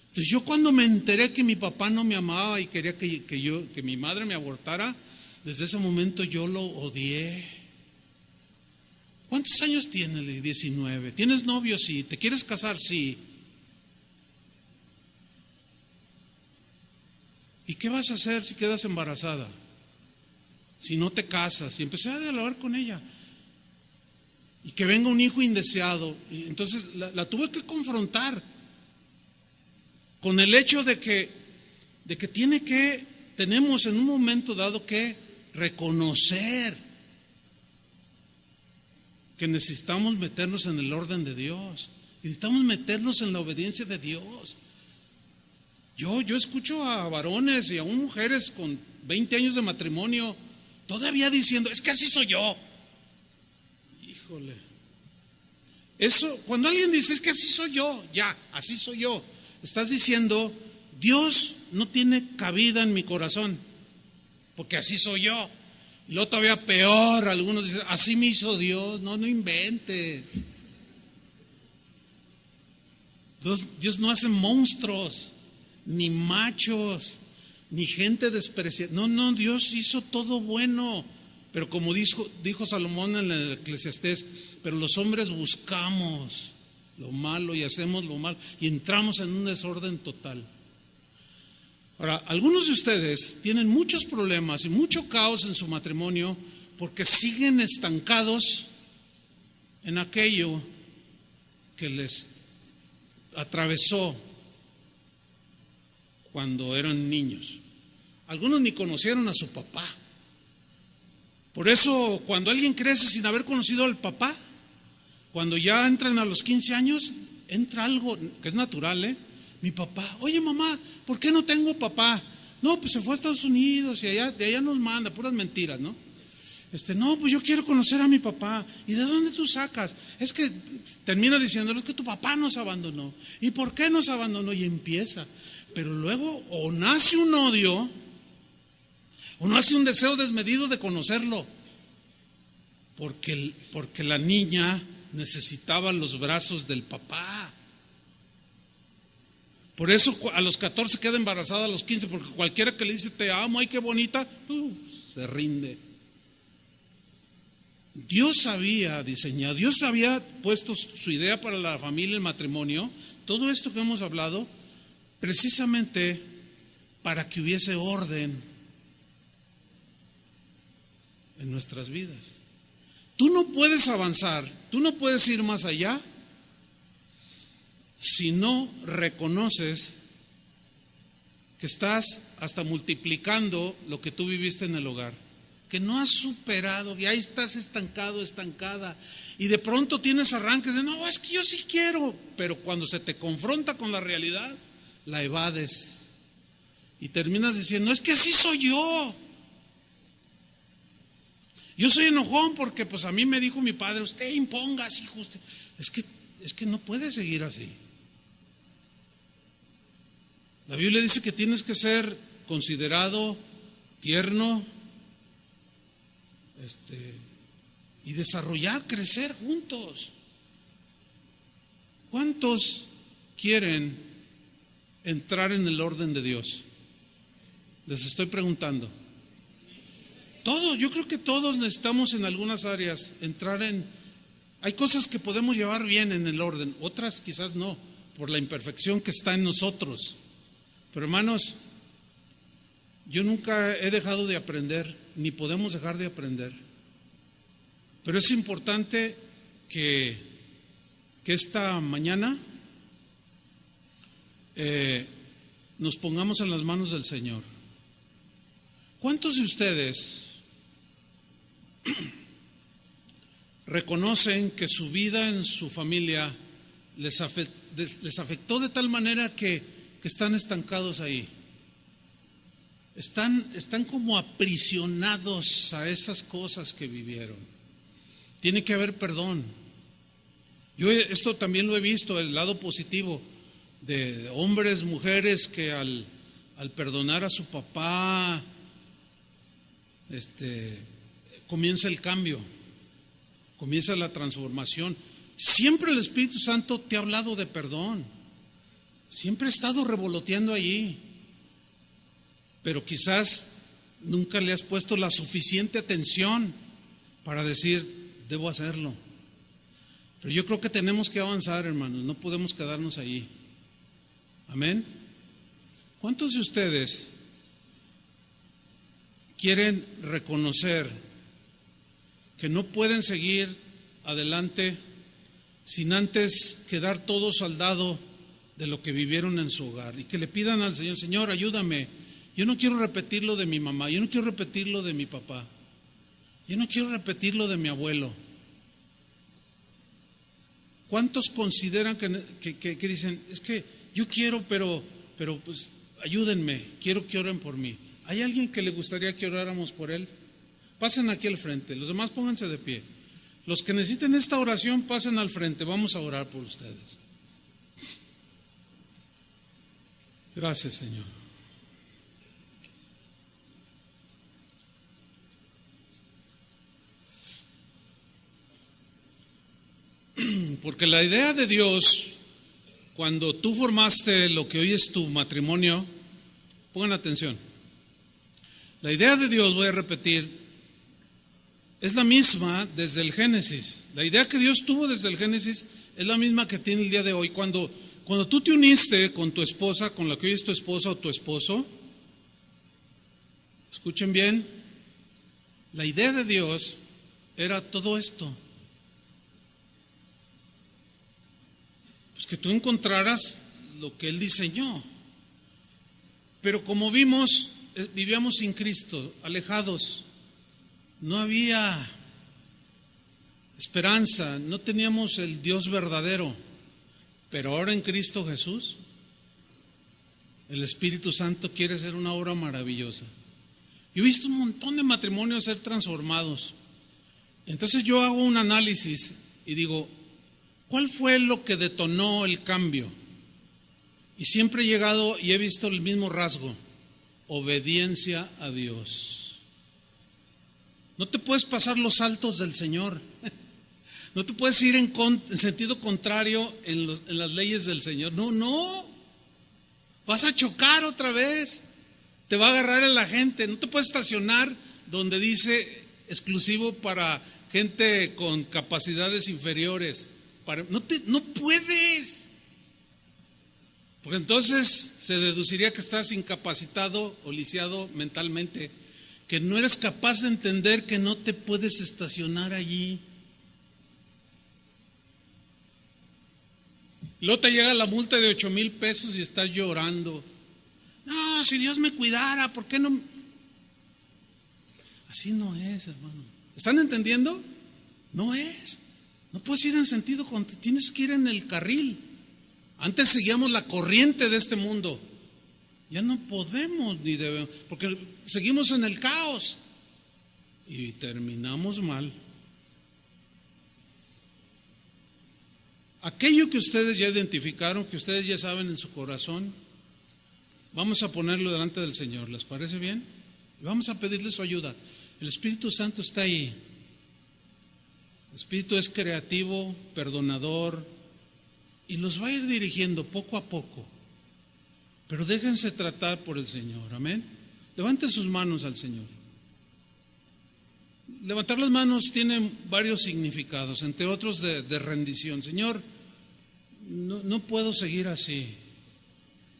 Entonces yo cuando me enteré que mi papá no me amaba y quería que mi madre me abortara, desde ese momento yo lo odié. ¿Cuántos años tienes? 19. ¿Tienes novio? Sí. ¿Te quieres casar? Sí. ¿Y qué vas a hacer si quedas embarazada? Si no te casas. Y empecé a dialogar con ella. Y que venga un hijo indeseado. Y entonces la tuve que confrontar con el hecho de que tenemos en un momento dado que reconocer que necesitamos meternos en el orden de Dios. Necesitamos meternos en la obediencia de Dios. Yo escucho a varones y aún mujeres con 20 años de matrimonio todavía diciendo, es que así soy yo. Híjole. Eso, cuando alguien dice, es que así soy yo, ya, así soy yo, estás diciendo, Dios no tiene cabida en mi corazón, porque así soy yo. Y luego todavía peor, algunos dicen, así me hizo Dios. No inventes. Dios no hace monstruos, ni machos, ni gente despreciada. No, Dios hizo todo bueno. Pero como dijo Salomón en el Eclesiastés, pero los hombres buscamos lo malo y hacemos lo malo y entramos en un desorden total. Ahora, algunos de ustedes tienen muchos problemas y mucho caos en su matrimonio porque siguen estancados en aquello que les atravesó cuando eran niños. Algunos ni conocieron a su papá. Por eso, cuando alguien crece sin haber conocido al papá, cuando ya entran a los 15 años, entra algo que es natural, ¿eh? Mi papá, oye mamá, ¿por qué no tengo papá? No, pues se fue a Estados Unidos y de allá nos manda, puras mentiras, ¿no? No, pues yo quiero conocer a mi papá. ¿Y de dónde tú sacas? Es que termina diciéndole, es que tu papá nos abandonó. ¿Y por qué nos abandonó? Y empieza. Pero luego o nace un odio, o nace un deseo desmedido de conocerlo. Porque la niña necesitaba los brazos del papá. Por eso a los 14 queda embarazada, a los 15, porque cualquiera que le dice te amo, ay qué bonita, se rinde. Dios había diseñado, Dios había puesto su idea para la familia, el matrimonio, todo esto que hemos hablado, precisamente para que hubiese orden en nuestras vidas. Tú no puedes avanzar, tú no puedes ir más allá si no reconoces que estás hasta multiplicando lo que tú viviste en el hogar, que no has superado, que ahí estás estancado, estancada, y de pronto tienes arranques de no, es que yo sí quiero, pero cuando se te confronta con la realidad, la evades y terminas diciendo, es que así soy yo. Yo soy enojón porque pues a mí me dijo mi padre, usted imponga así, usted. Es que no puede seguir así. La Biblia dice que tienes que ser considerado, tierno, y desarrollar, crecer juntos. ¿Cuántos quieren entrar en el orden de Dios? Les estoy preguntando. Todos, yo creo que todos necesitamos en algunas áreas entrar en... Hay cosas que podemos llevar bien en el orden, otras quizás no, por la imperfección que está en nosotros. Pero hermanos, yo nunca he dejado de aprender, ni podemos dejar de aprender. Pero es importante que esta mañana nos pongamos en las manos del Señor. ¿Cuántos de ustedes reconocen que su vida en su familia les afectó de tal manera que están estancados ahí? Están como aprisionados a esas cosas que vivieron. Tiene que haber perdón. Yo esto también lo he visto, el lado positivo de hombres, mujeres que al perdonar a su papá, comienza el cambio, comienza la transformación. Siempre el Espíritu Santo te ha hablado de perdón. Siempre ha estado revoloteando allí. Pero quizás nunca le has puesto la suficiente atención para decir, debo hacerlo. Pero yo creo que tenemos que avanzar, hermanos, no podemos quedarnos allí. Amén. ¿Cuántos de ustedes quieren reconocer que no pueden seguir adelante sin antes quedar todos al lado de lo que vivieron en su hogar y que le pidan al Señor, Señor, ayúdame? Yo no quiero repetir lo de mi mamá, yo no quiero repetir lo de mi papá, yo no quiero repetir lo de mi abuelo. ¿Cuántos consideran que dicen, es que yo quiero, pero pues ayúdenme, quiero que oren por mí? ¿Hay alguien que le gustaría que oráramos por él? Pasen aquí al frente, los demás pónganse de pie. Los que necesiten esta oración, pasen al frente, vamos a orar por ustedes. Gracias, Señor. Porque la idea de Dios, cuando tú formaste lo que hoy es tu matrimonio, pongan atención. La idea de Dios, voy a repetir, es la misma desde el Génesis. La idea que Dios tuvo desde el Génesis es la misma que tiene el día de hoy. Cuando tú te uniste con tu esposa, con la que hoy es tu esposa o tu esposo, escuchen bien, la idea de Dios era todo esto. pues que tú encontraras lo que Él diseñó. Pero como vimos, vivíamos sin Cristo, alejados. No había esperanza, no teníamos el Dios verdadero. Pero ahora en Cristo Jesús, el Espíritu Santo quiere hacer una obra maravillosa. Yo he visto un montón de matrimonios ser transformados. Entonces yo hago un análisis y digo, ¿cuál fue lo que detonó el cambio? Y siempre he llegado y he visto el mismo rasgo: obediencia a Dios. No te puedes pasar los saltos del Señor. No te puedes ir en sentido contrario en las leyes del Señor. No. Vas a chocar otra vez. Te va a agarrar a la gente. No te puedes estacionar donde dice exclusivo para gente con capacidades inferiores. No puedes. Porque entonces se deduciría que estás incapacitado o lisiado mentalmente, que no eres capaz de entender que no te puedes estacionar allí. Luego te llega la multa de 8,000 pesos y estás llorando. No, si Dios me cuidara, ¿por qué no? Así no es, hermano. ¿Están entendiendo? No es. No puedes ir en sentido contrario, tienes que ir en el carril. Antes seguíamos la corriente de este mundo. Ya no podemos ni debemos, porque seguimos en el caos y terminamos mal. Aquello que ustedes ya identificaron, que ustedes ya saben en su corazón, vamos a ponerlo delante del Señor. ¿Les parece bien? Y vamos a pedirle su ayuda. El Espíritu Santo está ahí. El Espíritu es creativo, perdonador, y los va a ir dirigiendo poco a poco. Pero déjense tratar por el Señor. Amén. Levanten sus manos al Señor. Levantar las manos tiene varios significados, entre otros de rendición. Señor, no puedo seguir así.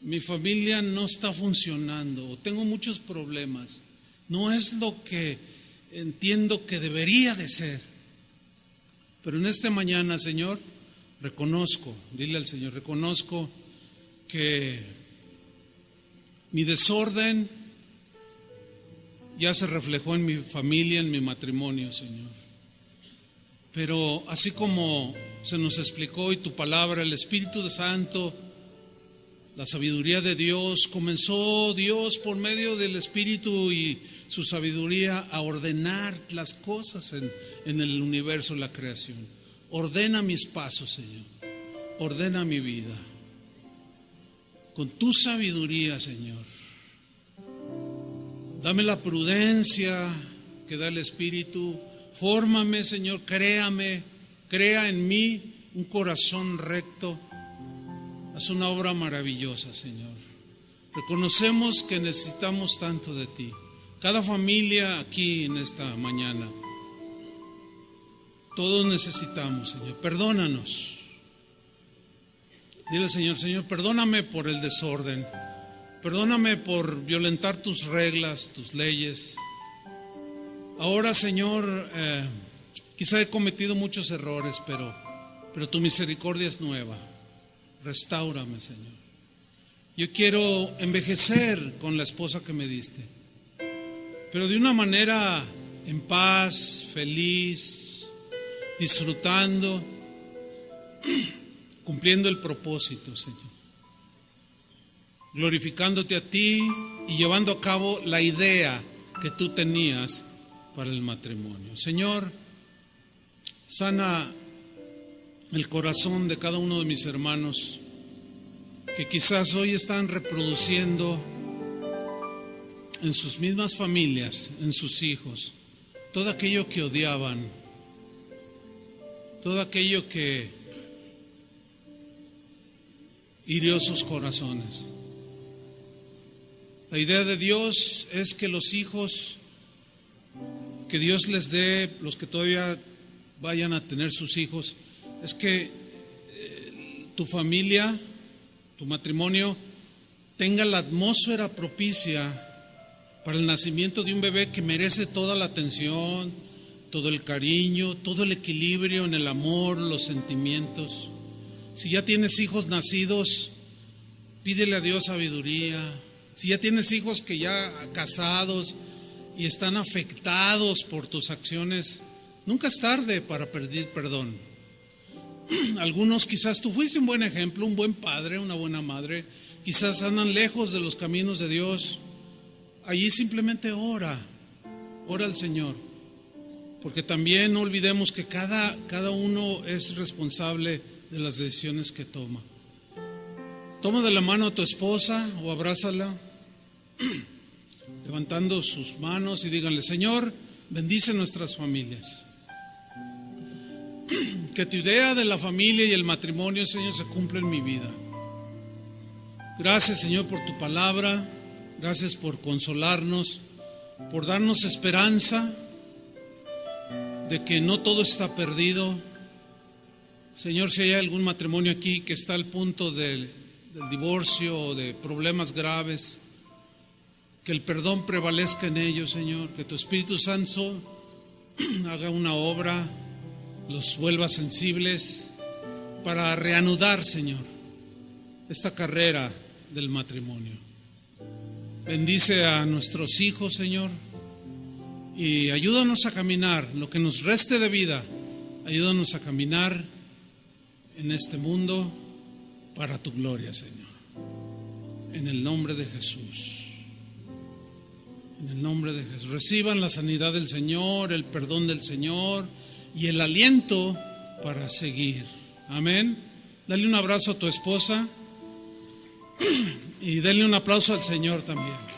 Mi familia no está funcionando, o tengo muchos problemas. No es lo que entiendo que debería de ser. Pero en esta mañana, Señor, reconozco, dile al Señor, reconozco que mi desorden ya se reflejó en mi familia, en mi matrimonio, Señor. Pero así como se nos explicó y tu palabra, el Espíritu Santo, la sabiduría de Dios, comenzó Dios por medio del Espíritu y su sabiduría a ordenar las cosas en el universo, la creación. Ordena mis pasos, Señor. Ordena mi vida. Con tu sabiduría, Señor. Dame la prudencia que da el Espíritu. Fórmame, Señor, crea en mí un corazón recto. Haz una obra maravillosa, Señor. Reconocemos que necesitamos tanto de ti. Cada familia aquí en esta mañana, todos necesitamos, Señor. Perdónanos. Dile al Señor, Señor, perdóname por el desorden. Perdóname por violentar tus reglas, tus leyes. Ahora, Señor, quizá he cometido muchos errores, pero tu misericordia es nueva. Restáurame, Señor. Yo quiero envejecer con la esposa que me diste, pero de una manera en paz, feliz, disfrutando, cumpliendo el propósito, Señor. Glorificándote a ti y llevando a cabo la idea que tú tenías para el matrimonio. Señor, sana el corazón de cada uno de mis hermanos que quizás hoy están reproduciendo en sus mismas familias, en sus hijos, todo aquello que odiaban, todo aquello que hirió sus corazones. La idea de Dios es que los hijos que Dios les dé, los que todavía vayan a tener sus hijos, es que tu familia, tu matrimonio, tenga la atmósfera propicia para el nacimiento de un bebé que merece toda la atención, todo el cariño, todo el equilibrio en el amor, los sentimientos. Si ya tienes hijos nacidos, pídele a Dios sabiduría. Si ya tienes hijos que ya casados y están afectados por tus acciones, nunca es tarde para pedir perdón. Algunos quizás tú fuiste un buen ejemplo, un buen padre, una buena madre, quizás andan lejos de los caminos de Dios. Allí simplemente ora al Señor, porque también no olvidemos que cada uno es responsable de las decisiones que toma. Toma de la mano a tu esposa o abrázala, levantando sus manos y díganle: Señor, bendice nuestras familias. Que tu idea de la familia y el matrimonio, Señor, se cumpla en mi vida. Gracias, Señor, por tu palabra. Gracias por consolarnos, por darnos esperanza de que no todo está perdido. Señor, si hay algún matrimonio aquí que está al punto del divorcio o de problemas graves, que el perdón prevalezca en ellos, Señor, que tu Espíritu Santo haga una obra, los vuelva sensibles para reanudar, Señor, esta carrera del matrimonio. Bendice a nuestros hijos, Señor, y ayúdanos a caminar lo que nos reste de vida. Ayúdanos a caminar en este mundo para tu gloria, Señor. En el nombre de Jesús. En el nombre de Jesús. Reciban la sanidad del Señor, el perdón del Señor y el aliento para seguir. Amén. Dale un abrazo a tu esposa y dale un aplauso al Señor también.